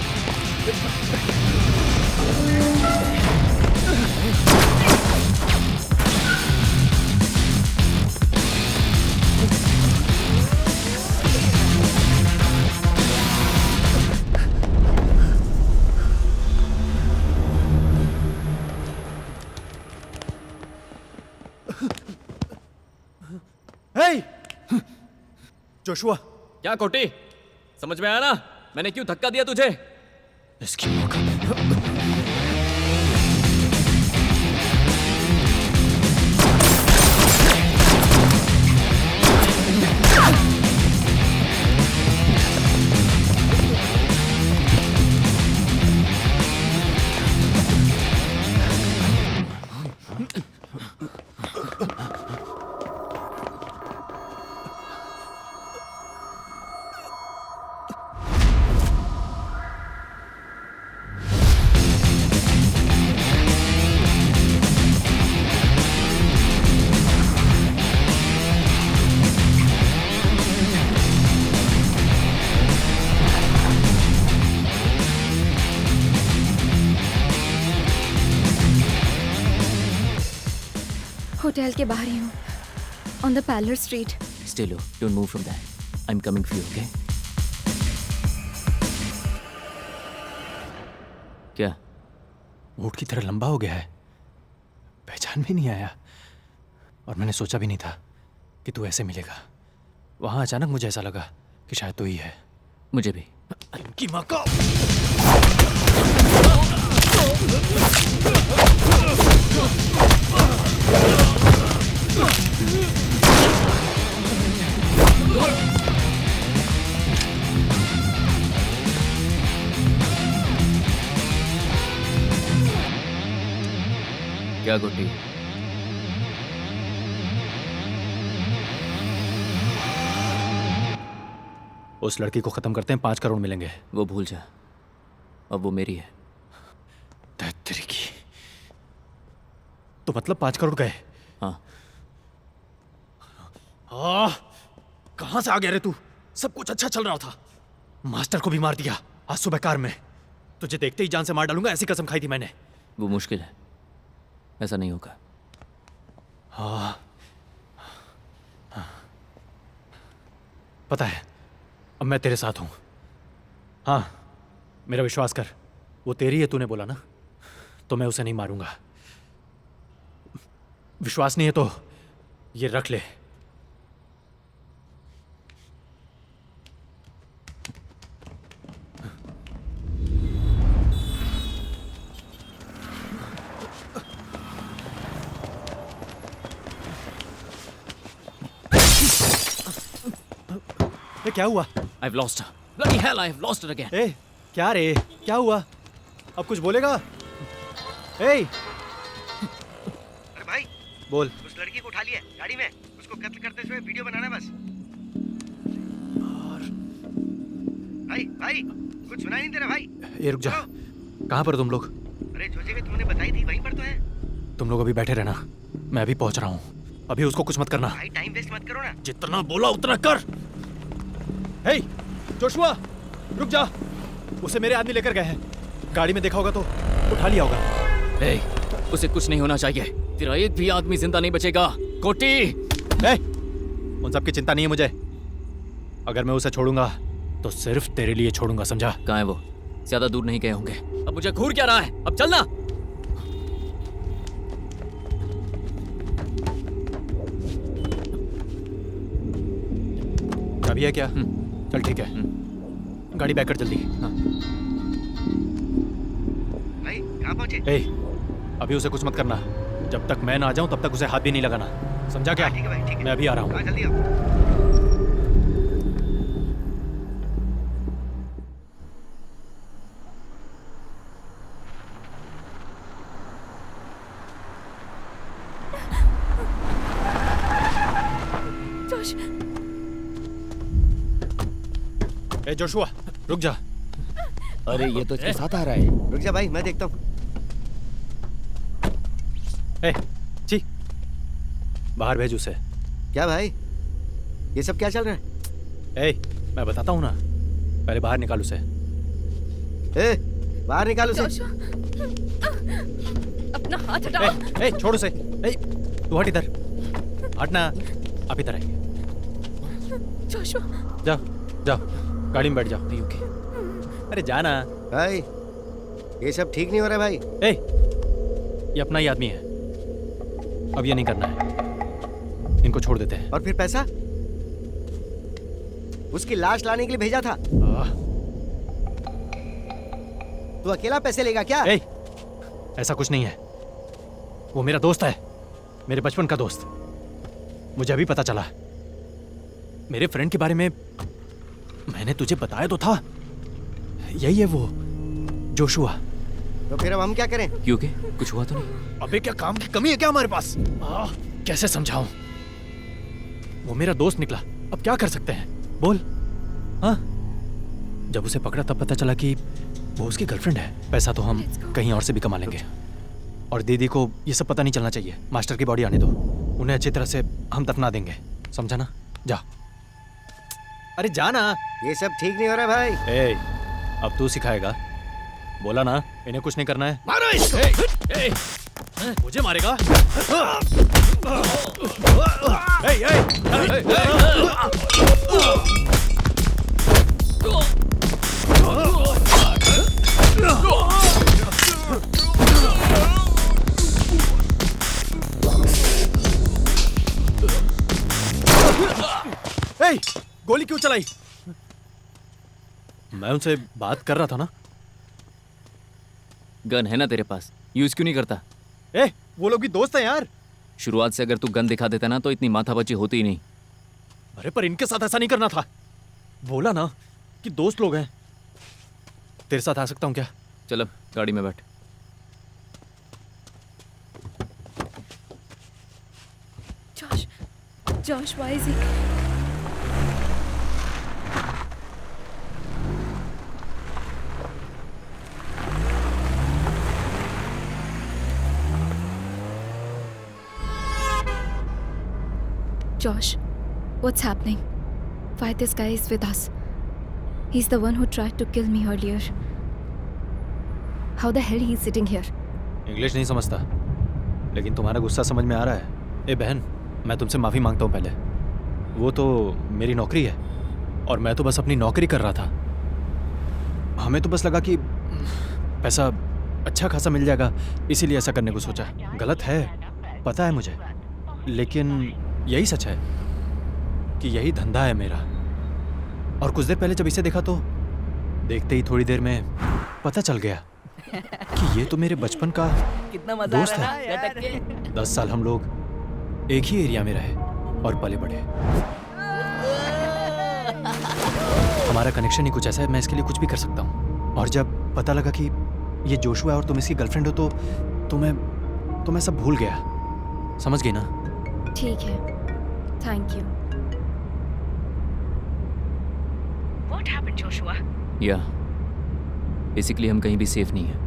जोशुआ। क्या कोटी, समझ में आया ना मैंने क्यों धक्का दिया तुझे? इसकी माँ का। होटल के बाहर ही हूँ, on the Paller street. Stay low, don't move from there. I'm coming for you, okay? क्या? ऊँट की तरह लंबा हो गया है, पहचान भी नहीं आया। और मैंने सोचा भी नहीं था कि तू ऐसे मिलेगा। वहाँ अचानक मुझे ऐसा लगा कि शायद तू ही है। मुझे भी। इनकी माँ का। क्या गोटी? उस लड़की को खत्म करते हैं, 5 करोड़ मिलेंगे। वो भूल जा, अब वो मेरी है। तेरी की। तो मतलब 5 करोड़ गए? हाँ। कहाँ से आ गया रे तू? सब कुछ अच्छा चल रहा था। मास्टर को भी मार दिया आज सुबह कार में। तुझे देखते ही जान से मार डालूंगा, ऐसी कसम खाई थी मैंने। वो मुश्किल है, ऐसा नहीं होगा। हाँ, पता है, अब मैं तेरे साथ हूं। हाँ, मेरा विश्वास कर, वो तेरी है, तूने बोला ना, तो मैं उसे नहीं मारूंगा। विश्वास नहीं है तो ये रख ले। क्या हुआ? I've lost her. Bloody hell, I've lost her again. ए, क्या रे? क्या हुआ? अब कुछ बोलेगा? ए! अरे भाई, बोल। उस लड़की को उठा लिया गाड़ी में, उसको कत्ल करते हुए वीडियो बनाना है बस। भाई, भाई, कुछ सुनाई नहीं दे रहा भाई। ये रुक जा। कहाँ पर तुम लोग? अरे जो जगह तुमने बताई थी वहीं पर तो है। तुम लोग अभी बैठे रहना, मैं अभी पहुंच रहा हूँ। अभी उसको कुछ मत करना। भाई टाइम वेस्ट मत करो ना। जितना बोला उतना कर। हे, जोशुआ, रुक जा। उसे मेरे आदमी लेकर गए हैं। गाड़ी में देखा होगा तो उठा लिया होगा। हे, उसे कुछ नहीं होना चाहिए। तेरा एक भी आदमी जिंदा नहीं बचेगा। कोटी! हे, उन सब की चिंता नहीं है मुझे। अगर मैं उसे छोड़ूंगा तो सिर्फ तेरे लिए छोड़ूंगा, समझा? कहाँ है वो? ज्यादा दूर नहीं गए होंगे। अब मुझे घूर क्या रहा है? अब चलना। चाबी है क्या? चल ठीक है, गाड़ी बैक कर जल्दी। हाँ। भाई कहाँ पहुँचे? ए, अभी उसे कुछ मत करना। जब तक मैं ना आ जाऊं तब तक उसे हाथ भी नहीं लगाना, समझा क्या? ठीक है भाई, ठीक है। मैं अभी आ रहा हूँ। जल्दी आओ। ए जोशुआ, रुक जा। अरे ये तो इसके साथ आ रहा है। रुक जा भाई, मैं देखता हूँ। ए, जी, बाहर भेज उसे। क्या भाई, ये सब क्या चल रहा है? ए, मैं बताता हूँ ना, पहले बाहर निकाल उसे। ए, बाहर निकाल उसे। अपना हाथ हटाओ। ए, छोड़ उसे। ए, तू हट इधर। हटना, आप इधर आइए। जाओ, जाओ, गाड़ी में बैठ जाओ। ओके। अरे जाना। भाई, ये सब ठीक नहीं हो रहा भाई। ए, ये अपना ही आदमी है, अब ये नहीं करना है। इनको छोड़ देते हैं। और फिर पैसा? उसकी लाश लाने के लिए भेजा था। तू अकेला पैसे लेगा क्या? ऐसा कुछ नहीं है, वो मेरा दोस्त है, मेरे बचपन का दोस्त। मुझे अभी पता चला मेरे फ्रेंड के बारे में, मैंने तुझे बताया तो था। यही है वो जोशुआ। तो फिर अब हम क्या करें? क्योंकि कुछ हुआ तो नहीं? अबे क्या काम की कमी है क्या हमारे पास? कैसे समझाऊं? वो मेरा दोस्त निकला, अब क्या कर सकते हैं बोल? हाँ, जब उसे पकड़ा तब पता चला कि वो उसकी गर्लफ्रेंड है। पैसा तो हम कहीं और से भी कमा लेंगे, और दीदी को ये सब पता नहीं चलना चाहिए। मास्टर की बॉडी आने दो, उन्हें अच्छी तरह से हम दफना देंगे, समझा ना? जा, अरे जा ना। ये सब ठीक नहीं हो रहा भाई। अब तू सिखाएगा? बोला ना इन्हें कुछ नहीं करना है। मारो मुझे मारेगा? गोली क्यों चलाई? मैं उनसे बात कर रहा था ना। गन है ना तेरे पास, यूज क्यों नहीं करता? वो लोग भी दोस्त हैं यार। शुरुआत से अगर तू गन दिखा देता ना तो इतनी माथापच्ची होती ही नहीं। अरे पर इनके साथ ऐसा नहीं करना था। बोला ना कि दोस्त लोग हैं। तेरे साथ आ सकता हूँ क्या? चल अब गाड़ी में बैठ। Josh, why is he? Josh, what's happening? Why this guy is with us? He's the one who tried to kill me earlier. How the hell he's sitting here? English नहीं समझता, लेकिन तुम्हारा गुस्सा समझ में आ रहा है। बहन, मैं तुमसे माफ़ी मांगता हूँ पहले। वो तो मेरी नौकरी है, और मैं तो बस अपनी नौकरी कर रहा था। हमें तो बस लगा कि पैसा अच्छा खासा मिल जाएगा, इसीलिए ऐसा करने को सोचा। गलत है, पता है मुझे, लेकिन यही सच है कि यही धंधा है मेरा। और कुछ देर पहले जब इसे देखा तो देखते ही थोड़ी देर में पता चल गया कि ये तो मेरे बचपन का कितना मजा दोस्त आ रहा है है। लटक के। 10 साल हम लोग एक ही एरिया में रहे और पले बढ़े। हमारा कनेक्शन ही कुछ ऐसा है, मैं इसके लिए कुछ भी कर सकता हूँ। और जब पता लगा कि ये जोशुआ है और तुम इसकी गर्लफ्रेंड हो तो मैं सब भूल गया। समझ गई ना? ठीक है, thank you. What happened, Joshua? Yeah, basically हम कहीं भी सेफ नहीं है,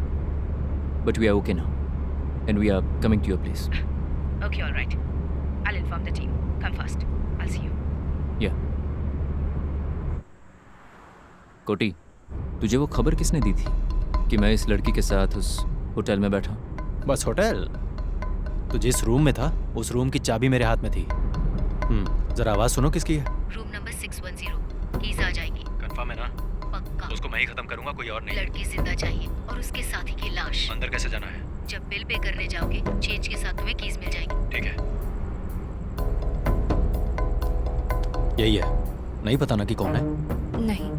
but we are okay now, and we are coming to your place. Okay, all right. I'll inform the team. Come fast. I'll see you. Yeah. कोटी, तुझे वो खबर किसने दी थी कि मैं इस लड़की के साथ उस होटल में बैठा? बस होटल? तो जिस रूम में था उस रूम की चाबी मेरे हाथ में थी। जरा आवाज सुनो किसकी है? Room number 610। कीज आ जाएगी। कंफर्म है ना? पक्का। उसको मैं ही खत्म करूंगा, कोई और नहीं। लड़की जिंदा चाहिए और उसके साथी की लाश। अंदर कैसे जाना है? जब बिल पे करने जाओगे चेंज के साथ तुम्हें कीज मिल जाएगी। ठीक है। यही है, नहीं पता ना कि कौन है? नहीं।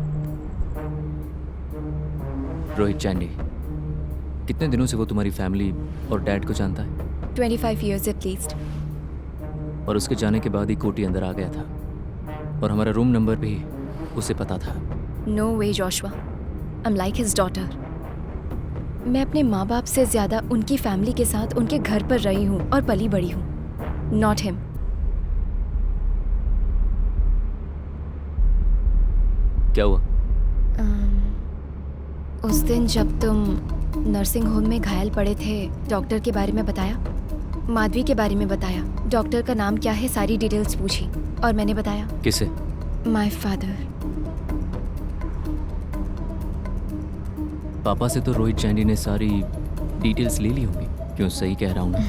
रोहित चैंडी। कितने दिनों से वो तुम्हारी फैमिली और डैड को जानता है? 25 years at least. और उसके जाने के बाद ही कोटी अंदर आ गया था, और हमारा रूम नंबर भी उसे पता था। No way, Joshua. I'm like his daughter. मैं अपने माँ बाप से ज़्यादा उनकी फैमिली के साथ उनके घर पर रही हूँ और पली बड़ी हूँ। Not him. क्या हुआ? उस दिन जब तुम नर्सिंग होम में घायल पड़े थे, डॉक्टर के बारे में बताया, माधवी के बारे में बताया, डॉक्टर का नाम क्या है सारी डिटेल्स पूछी, और मैंने बताया। किसे? My father. पापा से तो रोहित चैंडी ने सारी डिटेल्स ले ली होंगी। क्यों, सही कह रहा हूँ ना?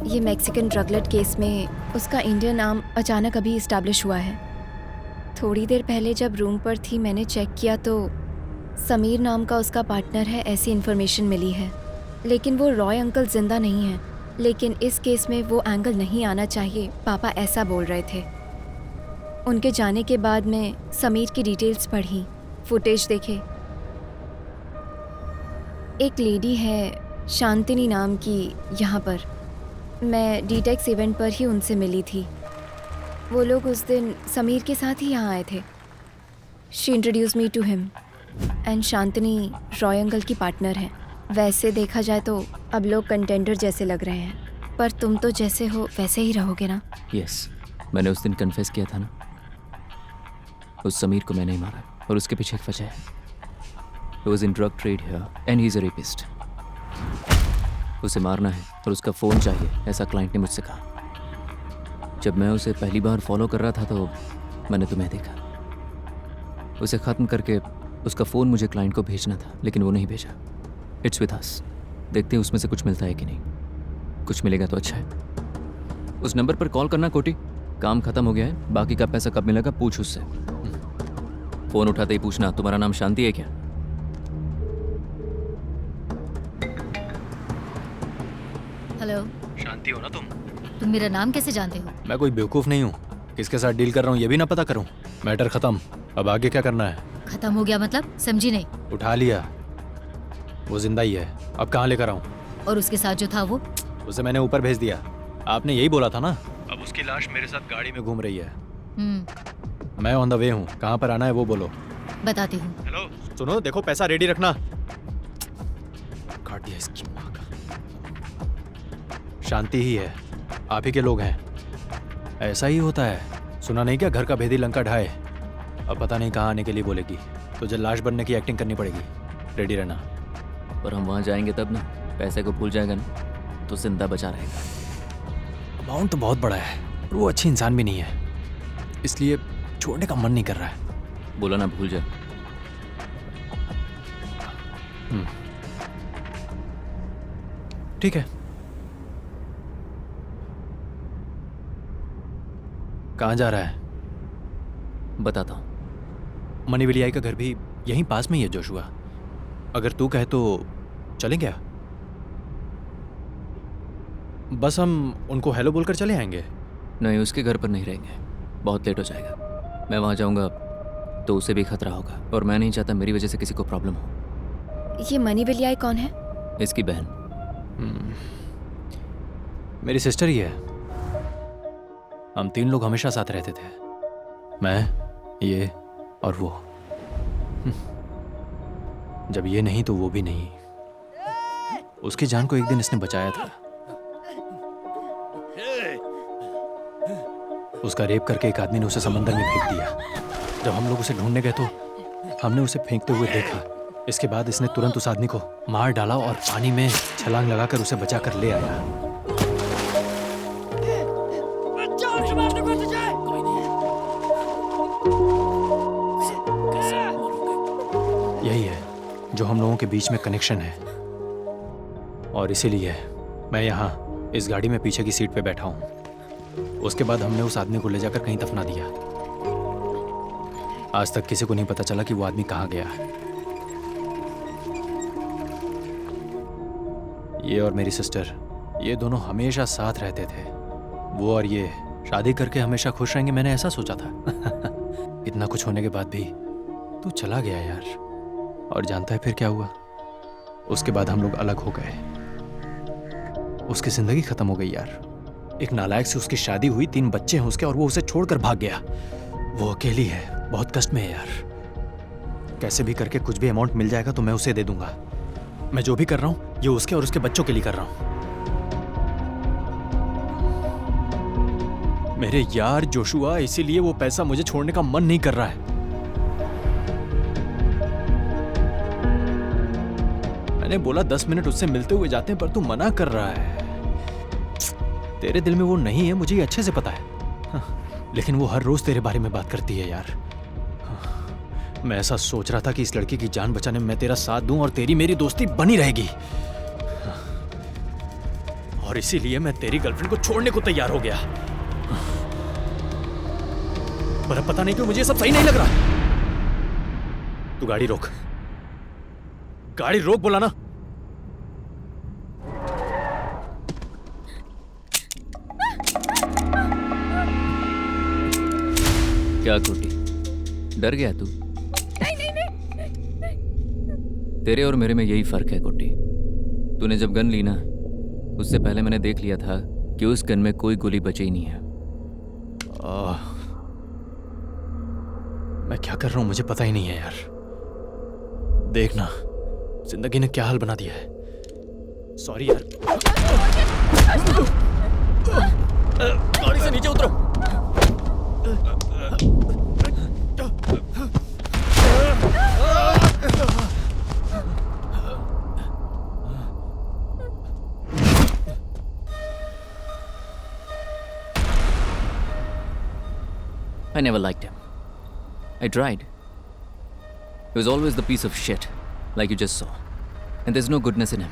ये मैक्सिकन ड्रगलेट केस में उसका इंडियन नाम अचानक अभी इस्टेब्लिश हुआ है। थोड़ी देर पहले जब रूम पर थी मैंने चेक किया तो समीर नाम का उसका पार्टनर है, ऐसी इन्फॉर्मेशन मिली है। लेकिन वो रॉय अंकल जिंदा नहीं है, लेकिन इस केस में वो एंगल नहीं आना चाहिए, पापा ऐसा बोल रहे थे। उनके जाने के बाद मैं समीर की डिटेल्स पढ़ी, फुटेज देखे। एक लेडी है शांतिनी नाम की यहाँ पर। मैं डीटेक्स इवेंट पर ही उनसे मिली थी। वो लोग उस दिन समीर के साथ ही यहाँ आए थे। She introduce me to him and Shantini Roy uncle की पार्टनर है। वैसे देखा जाए तो अब लोग कंटेंडर जैसे लग रहे हैं, पर तुम तो जैसे हो वैसे ही रहोगे ना? यस, मैंने उस दिन कन्फेस किया था ना, उस समीर को मैंने ही मारा और उसके पीछे एक वजह है। He was in drug trade here and he's a rapist. उसे मारना है और उसका फ़ोन चाहिए, ऐसा क्लाइंट ने मुझसे कहा। जब मैं उसे पहली बार फॉलो कर रहा था तो मैंने तुम्हें देखा। उसे ख़त्म करके उसका फ़ोन मुझे क्लाइंट को भेजना था, लेकिन वो नहीं भेजा। It's with us. देखते हैं उसमें से कुछ मिलता है कि नहीं। कुछ मिलेगा तो अच्छा है। उस नंबर पर कॉल करना कोटी। काम ख़त्म हो गया है, बाकी का पैसा कब मिलेगा पूछ उससे। फ़ोन उठाते ही पूछना तुम्हारा नाम शांति है क्या? हेलो, शांति हो ना तुम मेरा नाम कैसे जानते हो? मैं कोई बेवकूफ़ नहीं हूँ। किसके साथ डील कर रहा हूँ ये भी ना पता करूँ। मैटर ख़त्म, अब आगे क्या करना है? खत्म हो गया मतलब? समझी नहीं। उठा लिया, वो जिंदा ही है। अब कहाँ लेकर आऊँ? और उसके साथ जो था वो? उसे मैंने ऊपर भेज दिया। आपने यही बोला था ना। अब उसकी लाश मेरे साथ गाड़ी में घूम रही है। मैं ऑन द वे हूँ। कहाँ पर आना है वो बोलो। बताती हूँ। हेलो सुनो, देखो पैसा रेडी रखना। काट दिया इसकी माँ का। शांति ही है, आप ही के लोग हैं। ऐसा ही होता है। सुना नहीं क्या, घर का भेदी लंका ढाए। अब पता नहीं कहाँ आने के लिए बोलेगी। तुझे लाश बनने की एक्टिंग करनी पड़ेगी। रेडी रहना। पर हम वहाँ जाएंगे तब ना, पैसे को भूल जाएगा ना तो जिंदा बचा रहेगा। अमाउंट तो बहुत बड़ा है और वो अच्छी इंसान भी नहीं है, इसलिए छोड़ने का मन नहीं कर रहा है। बोला ना भूल जा। ठीक है, कहाँ जा रहा है? बताता हूँ। मनी विलियाई का घर भी यहीं पास में ही है जोशुआ। अगर तू कहे तो चलें क्या? बस हम उनको हेलो बोलकर चले आएंगे। नहीं, उसके घर पर नहीं रहेंगे, बहुत लेट हो जाएगा। मैं वहाँ जाऊँगा तो उसे भी खतरा होगा और मैं नहीं चाहता मेरी वजह से किसी को प्रॉब्लम हो। ये मनी विलियाई कौन है? इसकी बहन। मेरी सिस्टर ही है। हम 3 लोग हमेशा साथ रहते थे, मैं, ये और वो। जब ये नहीं तो वो भी नहीं। उसकी जान को एक दिन इसने बचाया था। उसका रेप करके एक आदमी ने उसे समंदर में फेंक दिया। जब हम लोग उसे ढूंढने गए तो हमने उसे फेंकते हुए देखा। इसके बाद इसने तुरंत उस आदमी को मार डाला और पानी में छलांग लगाकर उसे बचाकर ले आया। यही है जो हम लोगों के बीच में कनेक्शन है, और इसीलिए मैं यहाँ इस गाड़ी में पीछे की सीट पे बैठा हूँ। उसके बाद हमने उस आदमी को ले जाकर कहीं दफना दिया। आज तक किसी को नहीं पता चला कि वो आदमी कहाँ गया है। ये और मेरी सिस्टर, ये दोनों हमेशा साथ रहते थे। वो और ये शादी करके हमेशा खुश रहेंगे, मैंने ऐसा सोचा था। इतना कुछ होने के बाद भी तू चला गया यार। और जानता है फिर क्या हुआ? उसके बाद हम लोग अलग हो गए। उसकी जिंदगी खत्म हो गई यार। एक नालायक से उसकी शादी हुई, 3 बच्चे हैं उसके, और वो उसे छोड़कर भाग गया। वो अकेली है, बहुत कष्ट में है यार। कैसे भी करके कुछ भी अमाउंट मिल जाएगा तो मैं उसे दे दूंगा। मैं जो भी कर रहा हूँ ये उसके और उसके बच्चों के लिए कर रहा हूँ। मेरे यार जोशुआ, इसीलिए वो पैसा मुझे छोड़ने का मन नहीं कर रहा है। मैंने बोला 10 मिनट उससे मिलते हुए जाते हैं, पर तू मना कर रहा है। तेरे दिल में वो नहीं है, मुझे ये अच्छे से पता है। लेकिन वो हर रोज तेरे बारे में बात करती है यार। मैं ऐसा सोच रहा था कि इस लड़की की जान बचाने में मैं तेरा साथ दूं और तेरी मेरी दोस्ती बनी रहेगी। और इसीलिए मैं तेरी गर्लफ्रेंड को छोड़ने को तैयार हो गया। पर अब पता नहीं क्यों मुझे सब सही नहीं लग रहा। तू गाड़ी रोक, गाड़ी रोक बोला ना। क्या कोटी, डर गया तू? तेरे और मेरे में यही फर्क है कोटी। तूने जब गन ली ना, उससे पहले मैंने देख लिया था कि उस गन में कोई गोली बची ही नहीं है। मैं क्या कर रहा हूं मुझे पता ही नहीं है यार। देखना, जिंदगी ने क्या हाल बना दिया है। सॉरी यार। गाड़ी से नीचे उतरो। I never liked him. I tried. He was always the piece of shit, like you just saw. And there's no goodness in him.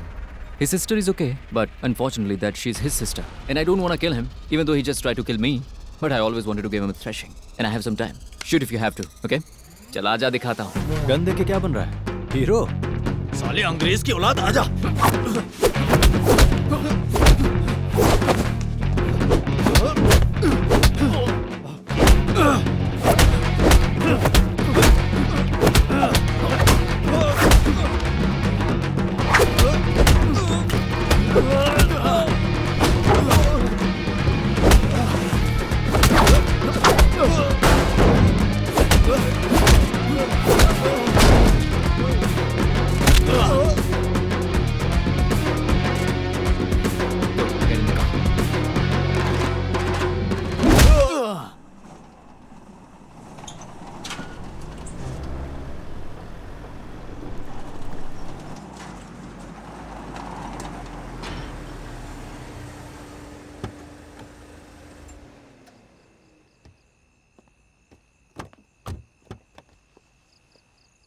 His sister is okay, but unfortunately that she's his sister. And I don't want to kill him, even though he just tried to kill me. But I always wanted to give him a thrashing. And I have some time. Shoot if you have to, okay? चल आजा दिखाता हूँ। गन देके क्या बन रहा है? हीरो? साले अंग्रेज की औलाद, आजा।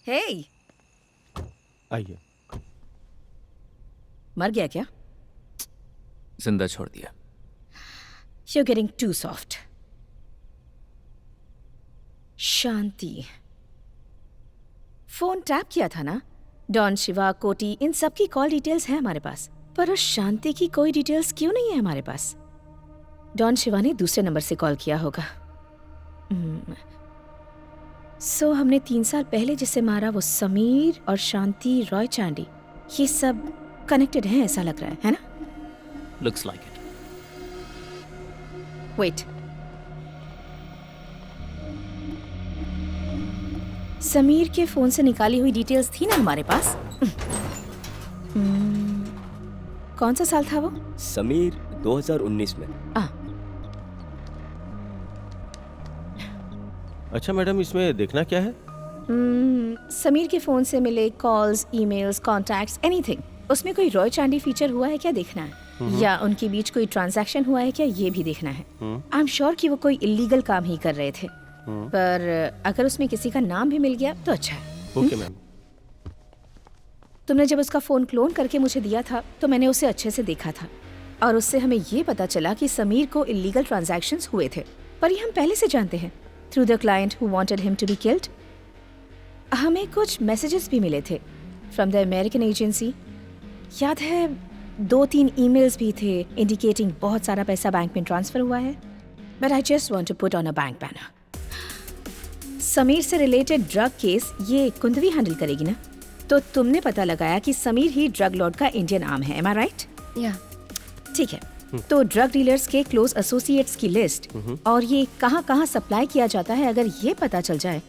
Hey, आइए। मर गया क्या? जिंदा छोड़ दिया। You're getting too soft. Shanti. Phone tap किया था ना? डॉन, शिवा, कोटी, इन सब की कॉल डिटेल्स हैं हमारे पास, पर उस शांति की कोई डिटेल्स क्यों नहीं है हमारे पास? डॉन शिवा ने दूसरे नंबर से कॉल किया होगा। सो हमने 3 साल पहले जिसे मारा वो समीर और शांति रॉय चांडी, ये सब कनेक्टेड हैं ऐसा लग रहा है ना? Looks like it. Wait. Sameer के फोन से निकाली हुई डिटेल्स थी ना हमारे पास? कौन सा साल था वो? समीर 2019 में। अच्छा मैडम, इसमें देखना क्या है? समीर के फोन से मिले कॉल्स, ईमेल्स, कॉन्टैक्ट्स, एनीथिंग। उसमें कोई रॉय चांडी फीचर हुआ है क्या देखना है, या उनके बीच कोई ट्रांजैक्शन हुआ है क्या ये भी देखना है। आई एम श्योर कि वो कोई इलीगल काम ही कर रहे थे, पर अगर उसमें किसी का नाम भी मिल गया तो अच्छा है। Okay ma'am. तुमने जब उसका फोन क्लोन करके मुझे दिया था तो मैंने उसे अच्छे से देखा था, और उससे हमें ये पता चला कि समीर को इलीगल ट्रांजैक्शंस हुए थे, पर ये हम पहले से जानते हैं through the client who wanted him to be killed. हमें कुछ मैसेजेस भी मिले थे फ्रॉम द अमेरिकन एजेंसी, याद है 2-3 ईमेल्स भी थे इंडिकेटिंग बहुत सारा पैसा बैंक में ट्रांसफर हुआ है। But I just want to put on a bank banner. Sameer से रिलेटेड ड्रग केस ये कुंदवी हैंडल करेगी ना? तो तुमने पता लगाया कि समीर ही ड्रग लॉर्ड का इंडियन आर्म है, एम आई राइट? या ठीक है, तो ड्रग डीलर्स के क्लोज एसोसिएट्स की लिस्ट और ये कहाँ कहाँ सप्लाई किया जाता है, अगर ये पता चल जाए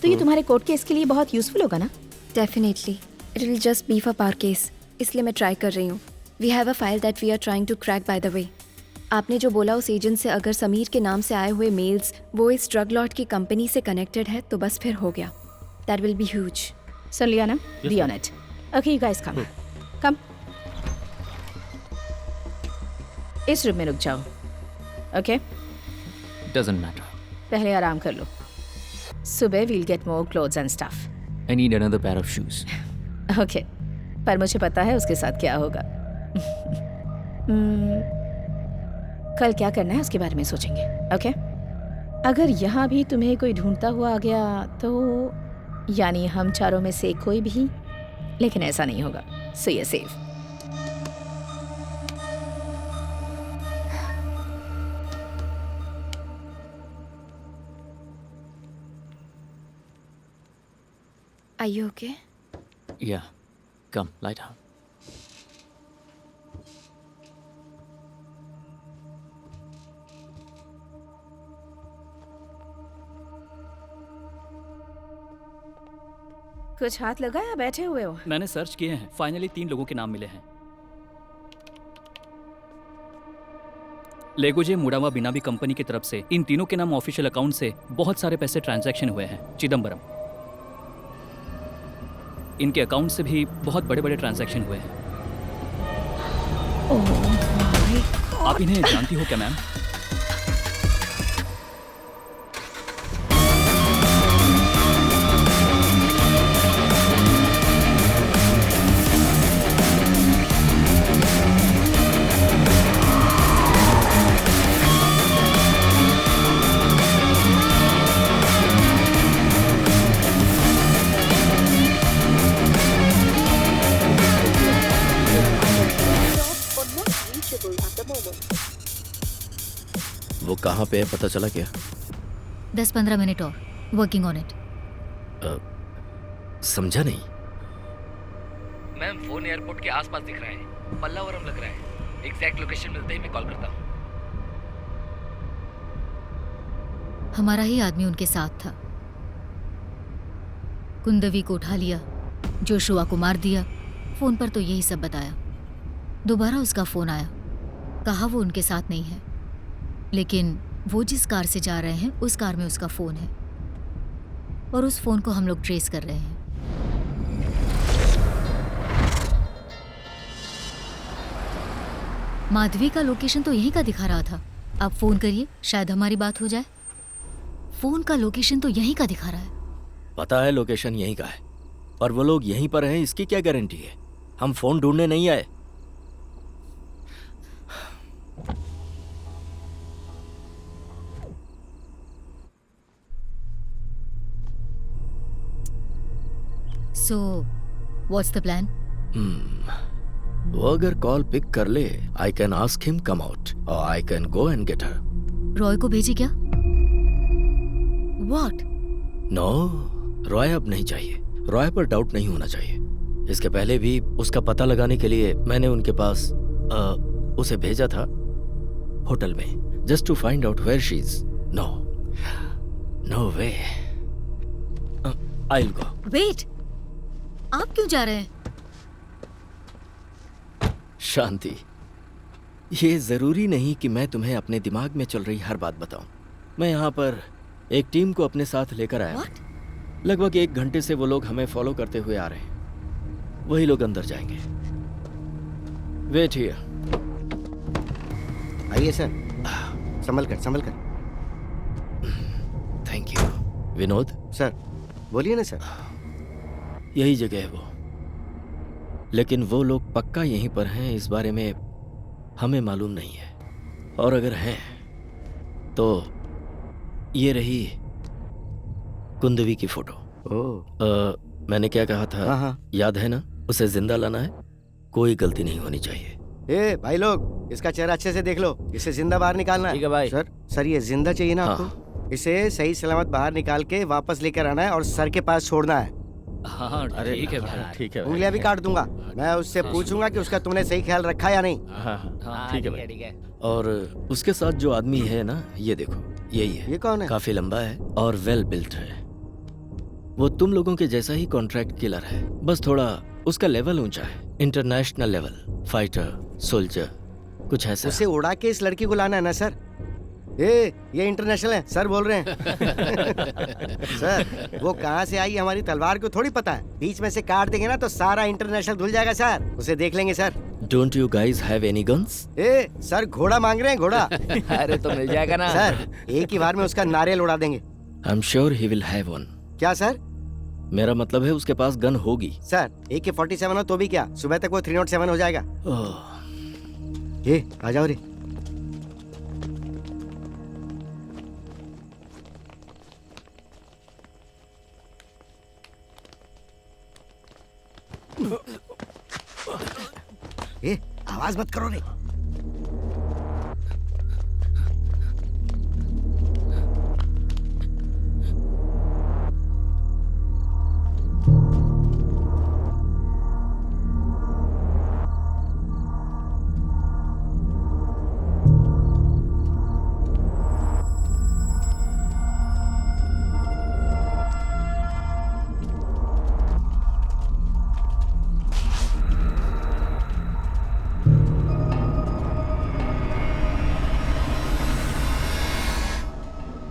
तो ये तुम्हारे कोर्ट केस के लिए बहुत यूजफुल होगा ना? Definitely it will just beef up our case, इसलिए मैं ट्राई कर रही हूँ। We have a file that we are trying to crack by the way. आपने जो बोला उस एजेंट से अगर समीर के नाम से आए हुए मेल्स वो इस ड्रग लॉर्ड की कंपनी से कनेक्टेड है तो बस फिर हो गया। That will be huge. सुन लिया ना? Be on it. Okay you guys come come, इस रूम में रुक जाओ। Okay Doesn't matter. पहले आराम कर लो, सुबह we'll get more clothes and stuff. I need another pair of shoes. Okay, पर मुझे पता है उसके साथ क्या होगा। कल क्या करना है उसके बारे में सोचेंगे। ओके अगर यहाँ भी तुम्हें कोई ढूंढता हुआ आ गया तो यानी हम चारों में से कोई भी, लेकिन ऐसा नहीं होगा। सो ये safe. Are you okay? Yeah. Come, lie down. कुछ हाथ लगा या बैठे हुए हो? मैंने सर्च किए हैं, फाइनली 3 लोगों के नाम मिले हैं। लेगोजे मुडावा बिनाबी कंपनी की तरफ से इन तीनों के नाम ऑफिशियल अकाउंट से बहुत सारे पैसे ट्रांजैक्शन हुए हैं। चिदम्बरम, इनके अकाउंट से भी बहुत बड़े बड़े ट्रांजैक्शन हुए हैं। आप इन्हें जानती हो क्या मैम? वो कहाँ पे है पता चला क्या? 10-15 मिनट और, वर्किंग ऑन इट। समझा नहीं। मैम, फोन एयरपोर्ट के आसपास दिख रहा है, पल्लावरम लग रहा है। एग्जैक्ट लोकेशन मिलते ही मैं कॉल करता हूँ। हमारा ही आदमी उनके साथ था। कुंदवी को उठा लिया, जोशुआ को मार दिया। फोन पर तो यही सब बताया। दोबारा उसका फोन आया, कहा वो उनके साथ नहीं है, लेकिन वो जिस कार से जा रहे हैं उस कार में उसका फोन है और उस फोन को हम लोग ट्रेस कर रहे हैं। माधवी का लोकेशन तो यहीं का दिखा रहा था। आप फोन करिए, शायद हमारी बात हो जाए। फोन का लोकेशन तो यहीं का दिखा रहा है। पता है लोकेशन यहीं का है, और वो लोग यहीं पर हैं, इसकी क्या गारंटी है? हम फोन ढूंढने नहीं आए। So, what's the plan? वो अगर कॉल पिक कर ले, I can ask him come out, or I can go and get her. Roy को भेजी क्या? What? No, रॉय अब नहीं चाहिए। रॉय पर डाउट नहीं होना चाहिए। इसके पहले भी उसका पता लगाने के लिए मैंने उनके पास उसे भेजा था होटल में, just to find out where she is. No, no way. I'll go. Wait, आप क्यों जा रहे हैं? शांति, ये जरूरी नहीं कि मैं तुम्हें अपने दिमाग में चल रही हर बात बताऊं। मैं यहाँ पर एक टीम को अपने साथ लेकर आया। लगभग 1 घंटे से वो लोग हमें फॉलो करते हुए आ रहे हैं। वही लोग अंदर जाएंगे। Wait here. आइए सर, संभल कर। Thank you. विनोद सर, बोलिए ना सर। यही जगह है वो, लेकिन वो लोग पक्का यहीं पर हैं, इस बारे में हमें मालूम नहीं है। और अगर हैं तो ये रही कुंदवी की फोटो। मैंने क्या कहा था? हाँ। याद है ना? उसे जिंदा लाना है, कोई गलती नहीं होनी चाहिए। ए भाई लोग, इसका चेहरा अच्छे से देख लो, इसे जिंदा बाहर निकालना है। ठीक है भाई। सर ये जिंदा चाहिए ना आपको? इसे सही सलामत बाहर निकाल के वापस लेकर आना है और सर के पास छोड़ना है। हाँ ठीक है भाई, ठीक है। उंगलियां भी काट दूंगा। मैं उससे पूछूंगा कि उसका तुमने सही ख्याल रखा या नहीं। हाँ, ठीक है भाई। और उसके साथ जो आदमी है ना, ये देखो, यही है। ये कौन है? काफी लंबा है और वेल बिल्ट है। वो तुम लोगों के जैसा ही कॉन्ट्रैक्ट किलर है, बस थोड़ा उसका लेवल ऊंचा है। इंटरनेशनल लेवल, फाइटर, सोल्जर, कुछ ऐसा। उसे उड़ा के इस लड़की को लाना है ना सर? ये इंटरनेशनल है, सर बोल रहे हैं। सर, वो कहाँ से आई हमारी तलवार को थोड़ी पता है। बीच में से काट देंगे ना तो सारा इंटरनेशनल धुल जाएगा सर। उसे देख लेंगे sir. Don't you guys have any guns? Sir घोड़ा मांग रहे हैं, घोड़ा। अरे तो मिल जाएगा ना सर। एक ही बार में उसका नारियल उड़ा देंगे। I am sure he will have one. क्या सर? मेरा मतलब है उसके पास गन होगी। सर AK-47 हो तो भी क्या, सुबह तक वो 307 हो जाएगा। आ जाओ रे। आवाज मत करो रे।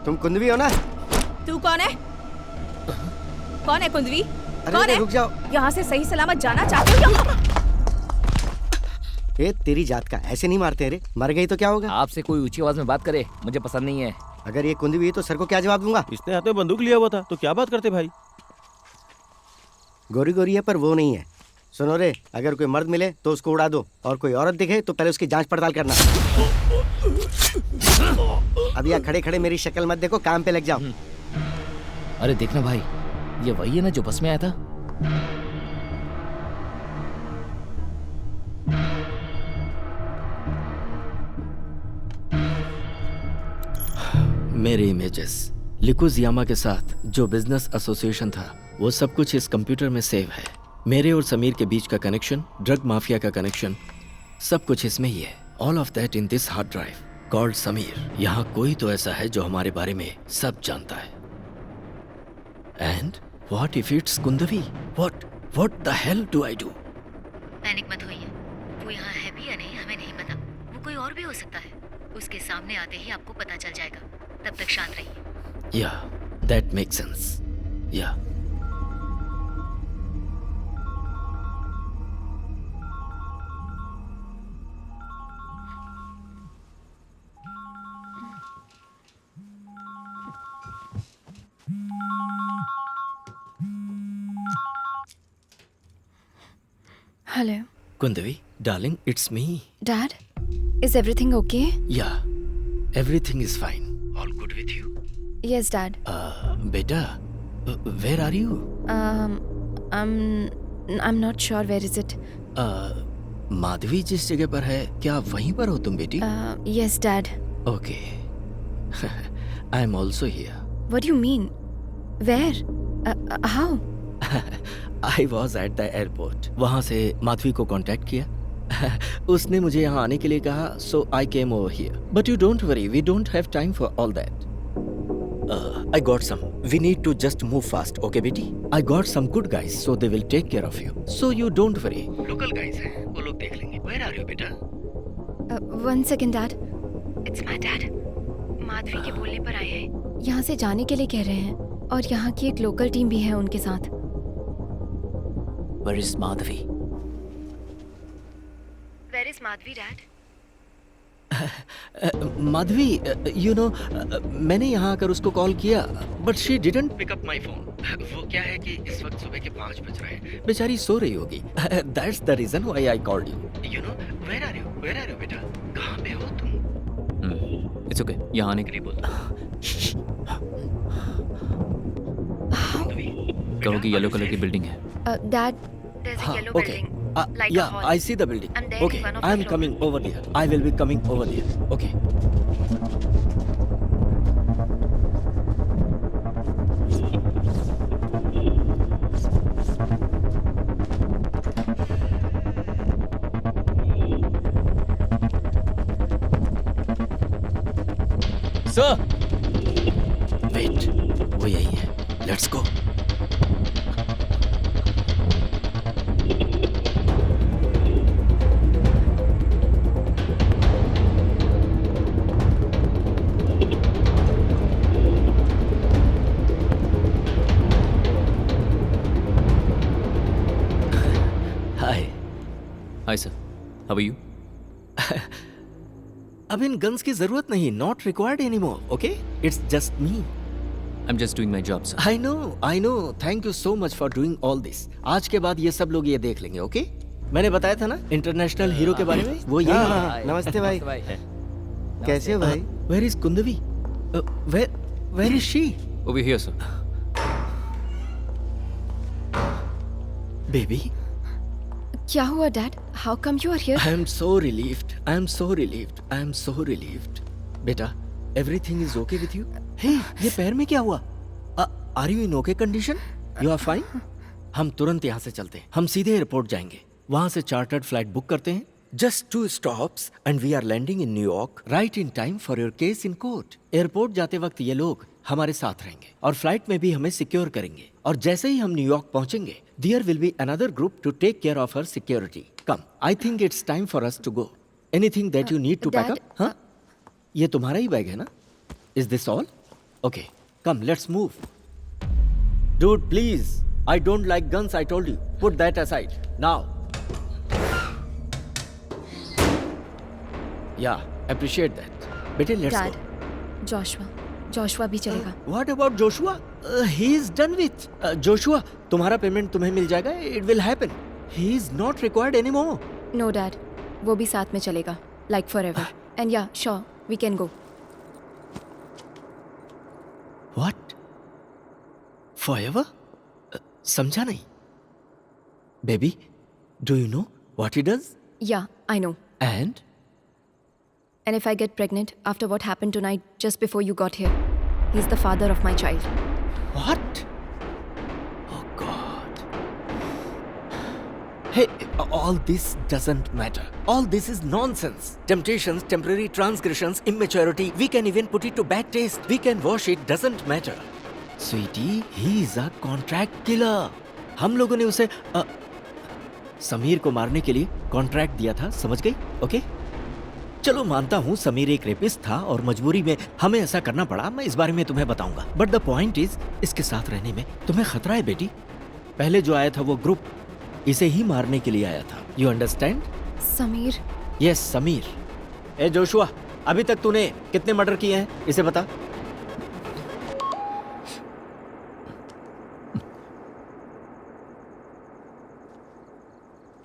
तुम कुंदवी हो ना? तू कौन है? कौन है कुंदवी? कौन अरे है? रुक जाओ। यहाँ से सही सलामत जाना चाहते हो या? ए तेरी जात का ऐसे नहीं मारते रे, मर गई तो क्या होगा? आपसे कोई ऊंची आवाज में बात करे मुझे पसंद नहीं है। अगर ये कुंदवी है तो सर को क्या जवाब दूंगा? इसने हाथ में बंदूक लिया हुआ था तो क्या बात करते भाई? गोरी गोरी है पर वो नहीं है। सुनो रे, अगर कोई मर्द मिले तो उसको उड़ा दो और कोई औरत दिखे तो पहले उसकी जांच पड़ताल करना। अब यहाँ खड़े खड़े मेरी शक्ल मत देखो, काम पे लग जाओ। अरे देखना भाई, ये वही है ना जो बस में आया था? मेरे इमेजेस लिकुजियामा के साथ जो बिजनेस एसोसिएशन था वो सब कुछ इस कंप्यूटर में सेव है। मेरे और समीर के बीच का कनेक्शन, ड्रग माफिया का कनेक्शन, सब कुछ इसमें ही है। All of that in this hard drive called Sameer. यहाँ कोई तो ऐसा है जो हमारे बारे में सब जानता है। And what if it's Kundavi? What the hell do I do? Panic मत होइए, वो यहाँ है भी या नहीं हमें नहीं पता। वो कोई और भी हो सकता है। उसके सामने आते ही आपको पता चल जाएगा। तब तक शांत रहिए। या दैट मेक्स सेंस। या Hello. Kundavi, darling, it's me. Dad, is everything okay? Yeah, everything is fine. All good with you? Yes, Dad. Beta, where are you? I'm not sure where is it. Madhavi जिस जगह पर है, क्या वहीं पर हो तुम बेटी? Yes, Dad. Okay. I am also here. What do you mean? Where? How? I was at the airport. वहाँ से माधवी को कांटेक्ट किया। उसने मुझे यहाँ आने के लिए कहा, so I came over here. But you don't worry, we don't have time for all that. I got some. We need to just move fast, okay, बेटी? I got some good guys, so they will take care of you. So you don't worry. Local guys हैं, वो लोग देख लेंगे. Where are you, बेटा? 1 second, Dad. It's my dad. Madhavi के बोलने पर आए हैं। यहाँ से जाने के लिए कह रहे हैं और यहाँ की एक लोकल टीम भी है उनके साथ। Where is Madhavi? Where is Madhavi, Dad? Madhavi, you know, मैंने यहाँ आकर उसको कॉल किया, but she didn't pick up my phone. वो क्या है कि इस वक्त सुबह के 5 बज रहे हैं, बेचारी सो रही होगी. That's the reason why I called you. You know, where are you? Where are you, बेटा? कहाँ पे हो तुम? It's okay. यहाँ आने के लिए बोल। कहो कि येलो कलर की बिल्डिंग है। Dad, there's a yellow okay. building. Like Yeah, a hall. I see the building. I'm there in Okay, one of the I'm floors. coming over there. I will be coming over there. Okay. Sir! Wait, वो यही है. Let's go. Hi sir, how are you? अब इन गन्स की जरूरत नहीं, not required anymore, okay? It's just me. I am just doing my job sir. I know. Thank you so much for doing all this. आज के बाद ये सब लोग ये देख लेंगे, ओके? मैंने बताया था ना इंटरनेशनल हीरो के बारे में, वो यही है. नमस्ते भाई. कैसे हो भाई? Where is Kundavi? Where is she? Over here sir. Baby, क्या हुआ dad? How come you are here? I am so relieved. बेटा, everything is okay with you? Hey, ये पैर में क्या हुआ? Are you in okay condition? You are fine? हम तुरंत यहाँ से चलते हैं. हम सीधे एयरपोर्ट जाएंगे. वहाँ से चार्टर्ड फ्लाइट बुक करते हैं. Just 2 stops and we are landing in New York right in time for your case in court. Airport जाते वक्त ये लोग हमारे साथ रहेंगे और फ्लाइट में भी हमें सिक्योर करेंगे. और जैसे ही हम न्यूयॉर्क पहुंचेंगे, there will be another group to take care of our security. Come, I think it's time for us to go. Anything that you need to pack up? हाँ? ये तुम्हारा ही बैग है ना? Is this all? Okay, come, let's move. Dude, please. I don't like guns, I told you. Put that aside. Now. Yeah, appreciate that. बेटे, let's Dad, go. जोशुआ भी चलेगा. What about Joshua? He is done with. Joshua, तुम्हारा पेमेंट तुम्हें मिल जाएगा. It will happen. He is not required anymore. No, Dad. वो भी साथ में चलेगा. Like forever. And yeah, sure, we can go. What? Forever? समझा नहीं. Baby, do you know what he does? Yeah, I know. And? And if I get pregnant after what happened tonight just before you got here, he's the father of my child. What? Oh God. Hey, all this doesn't matter. All this is nonsense. Temptations, temporary transgressions, immaturity. We can even put it to bad taste. We can wash it, doesn't matter. Sweetie, he is a contract killer. हम लोगों ने उसे समीर को मारने के लिए कॉन्ट्रैक्ट दिया था, समझ गई? ओके? चलो मानता हूँ समीर एक रेपिस्ट था और मजबूरी में हमें ऐसा करना पड़ा. मैं इस बारे में तुम्हें बताऊंगा. बट द पॉइंट इज, इसके साथ रहने में तुम्हें खतरा है बेटी. पहले जो आया था वो ग्रुप इसे ही मारने के लिए आया था. You understand? Sameer? Yes, Sameer. A Joshua, अभी तक तूने कितने मर्डर किए हैं इसे बता.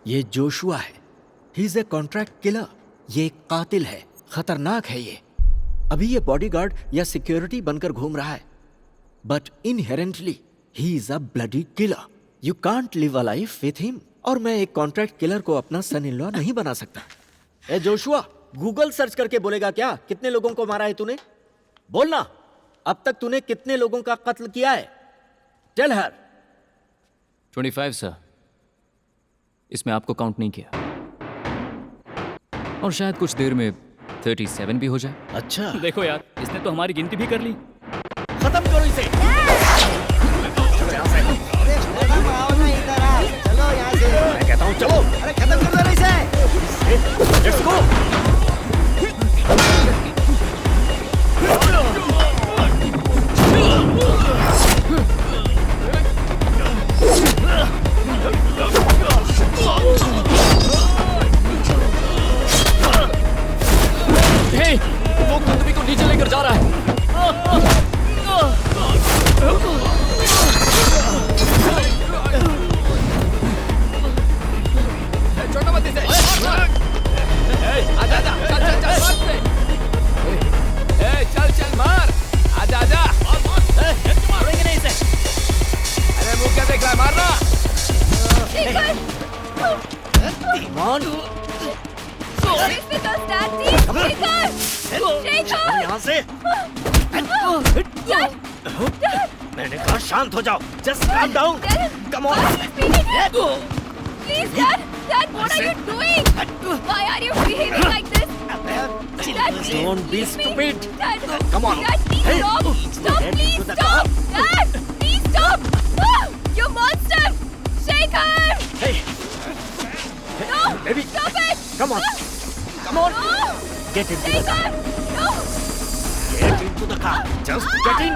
ये जोशुआ है. He is a contract killer. ये एक कातिल है. खतरनाक है ये. अभी ये बॉडीगार्ड या सिक्योरिटी बनकर घूम रहा है. But inherently he is a bloody killer. You can't live a life with him. और मैं एक कॉन्ट्रैक्ट किलर को अपना सन इन लॉ नहीं बना सकता. ए जोशुआ, गूगल सर्च करके बोलेगा क्या कितने लोगों को मारा है तूने? बोलना. अब तक तूने कितने लोगों का कत्ल किया है? Tell her. 25 सर. इसमें आपको काउंट नहीं किया. और शायद कुछ देर में 37 भी हो जाए. अच्छा. देखो यार, इसने तो हमारी गिनती भी कर ली. खत्म करो इसे. चलो यहाँ से. मैं कहता हूँ चलो. अरे खत्म कर दो इसे. Let's go. हे, वो कुंदवी को नीचे लेकर जा रहा है. छोटा मत इसे. आजा आजा, चल चल चल मार से. चल चल मार. आजा आजा. मारेंगे नहीं इसे. अरे मुंह क्या देख रहा है, मारना. यहाँ से. मैंने कहा शांत हो जाओ. Just calm down. Come on. Please, Dad! Dad, what are you doing? Why are you behaving like this? Dad, please, Don't be leave me. stupid. Dad, Come on. Dad, please Hey. stop! Stop, Get please into the stop! Dad, please stop! Ah, you monster! Shake her! Hey. No! Baby. Stop it! Come on. Come on. No! Get into the Shake car. her! No! Get into the car. Just get in.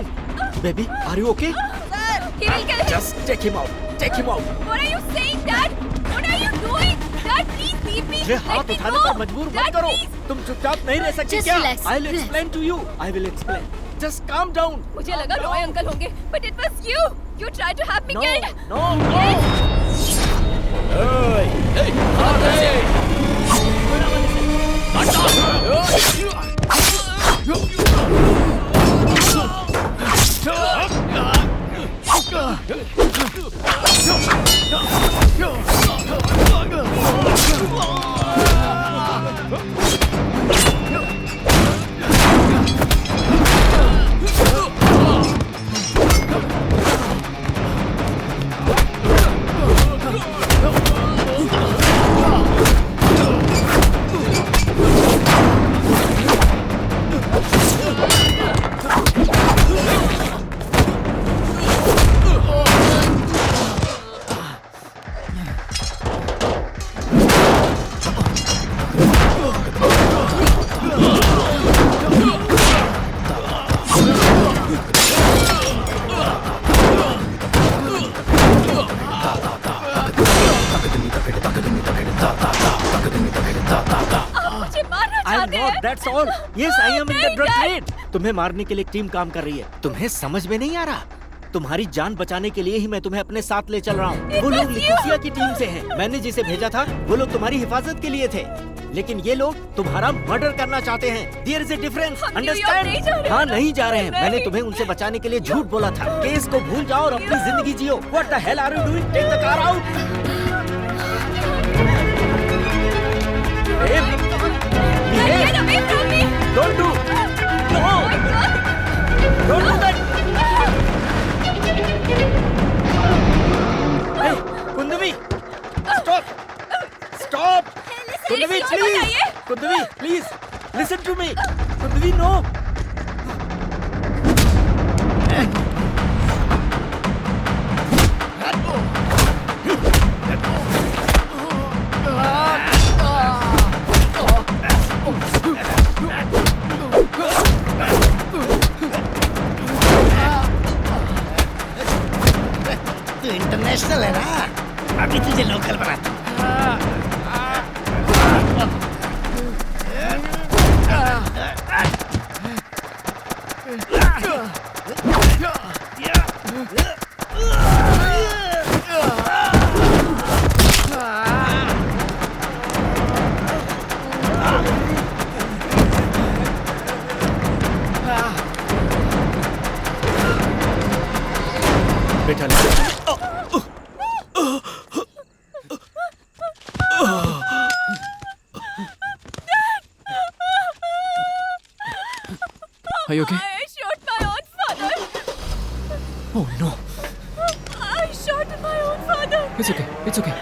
Baby, are you okay? Sir, he will kill him! Just take him out. Take him out. What are you saying, Dad? What are you doing? Dad, please leave me! मुझे Let हाथ me उठाने go! पर मजबूर मत Dad, करो. please! तुम चुपचाप नहीं रह सकती Just क्या? relax, I'll relax. explain to you. I will explain. Just calm down. मुझे लगा रॉय अंकल होंगे, but it was you. You tried to have me No, killed. no, no. Hey, हाथ ऐसे. That's all. Yes, I am in the drug trade. तुम्हें मारने के लिए एक टीम काम कर रही है। तुम्हें समझ में नहीं आ रहा? तुम्हारी जान बचाने के लिए ही मैं तुम्हें अपने साथ ले चल रहा हूँ। वो लोग निकोसिया की टीम से हैं। मैंने जिसे भेजा था वो लोग तुम्हारी हिफाजत के लिए थे, लेकिन ये लोग तुम्हारा मर्डर करना चाहते हैं। There is a difference. Understand? हाँ, नहीं जा रहे हैं। मैंने तुम्हें उनसे बचाने के लिए झूठ बोला था। केस को भूल जाओ और अपनी जिंदगी जियो। What the hell are you doing? Take the car out. Don't do. No. Don't do that. Hey, Kundavi. Stop. Stop. Kundavi, please. Kundavi, please. Listen to me. Kundavi, no. तू इंटरनेशनल है ना, अभी तुझे लोकल बनाता हूँ। बेटा Are you okay? I shot my own father. Oh no. I shot my own father. It's okay. It's okay.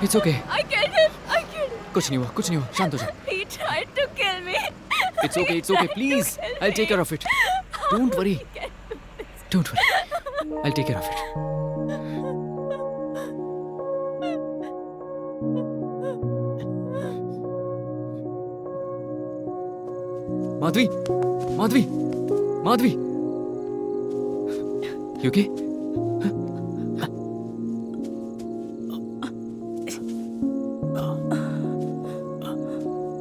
It's okay. I killed him. I killed him. कुछ नहीं हुआ, कुछ नहीं हुआ, शांत हो जाओ। He tried to kill me. It's okay, it's okay. Please, I'll take care of it. Don't worry. Don't worry. I'll take care of it. Madhavi, Madhavi, Madhavi. You okay?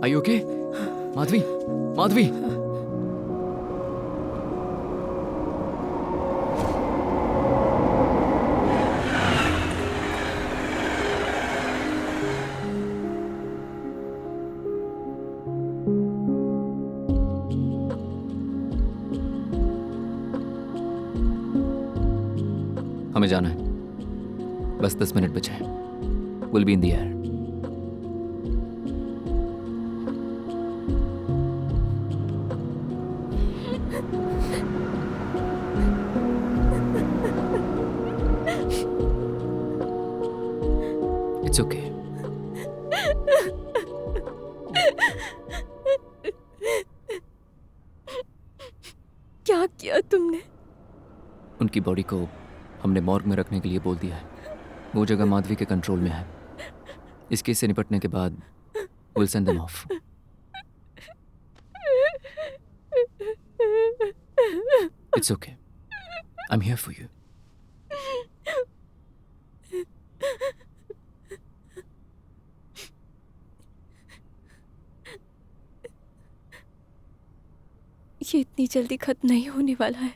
Are you okay? Madhavi, Madhavi. हमें जाना है, बस 10 मिनट बचे हैं। We'll be in the air. It's okay. क्या किया तुमने? उनकी बॉडी को हमने मॉर्ग में रखने के लिए बोल दिया है। वो जगह माधवी के कंट्रोल में है। इस केस से निपटने के बाद we'll send them off. It's okay. I'm here for you. ये इतनी जल्दी खत्म नहीं होने वाला है।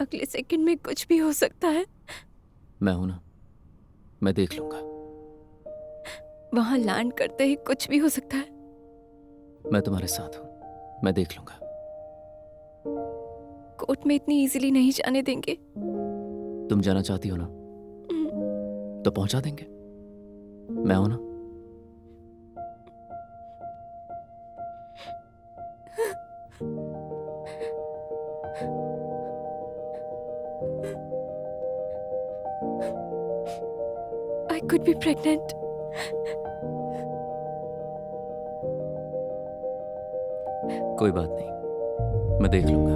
अगले सेकंड में कुछ भी हो सकता है। मैं हूं ना, मैं देख लूंगा। वहां लैंड करते ही कुछ भी हो सकता है। मैं तुम्हारे साथ हूं, मैं देख लूंगा। कोर्ट में इतनी इजीली नहीं जाने देंगे। तुम जाना चाहती हो ना, तो पहुंचा देंगे। मैं हूं ना। I could be pregnant. कोई बात नहीं, मैं देख लूंगा।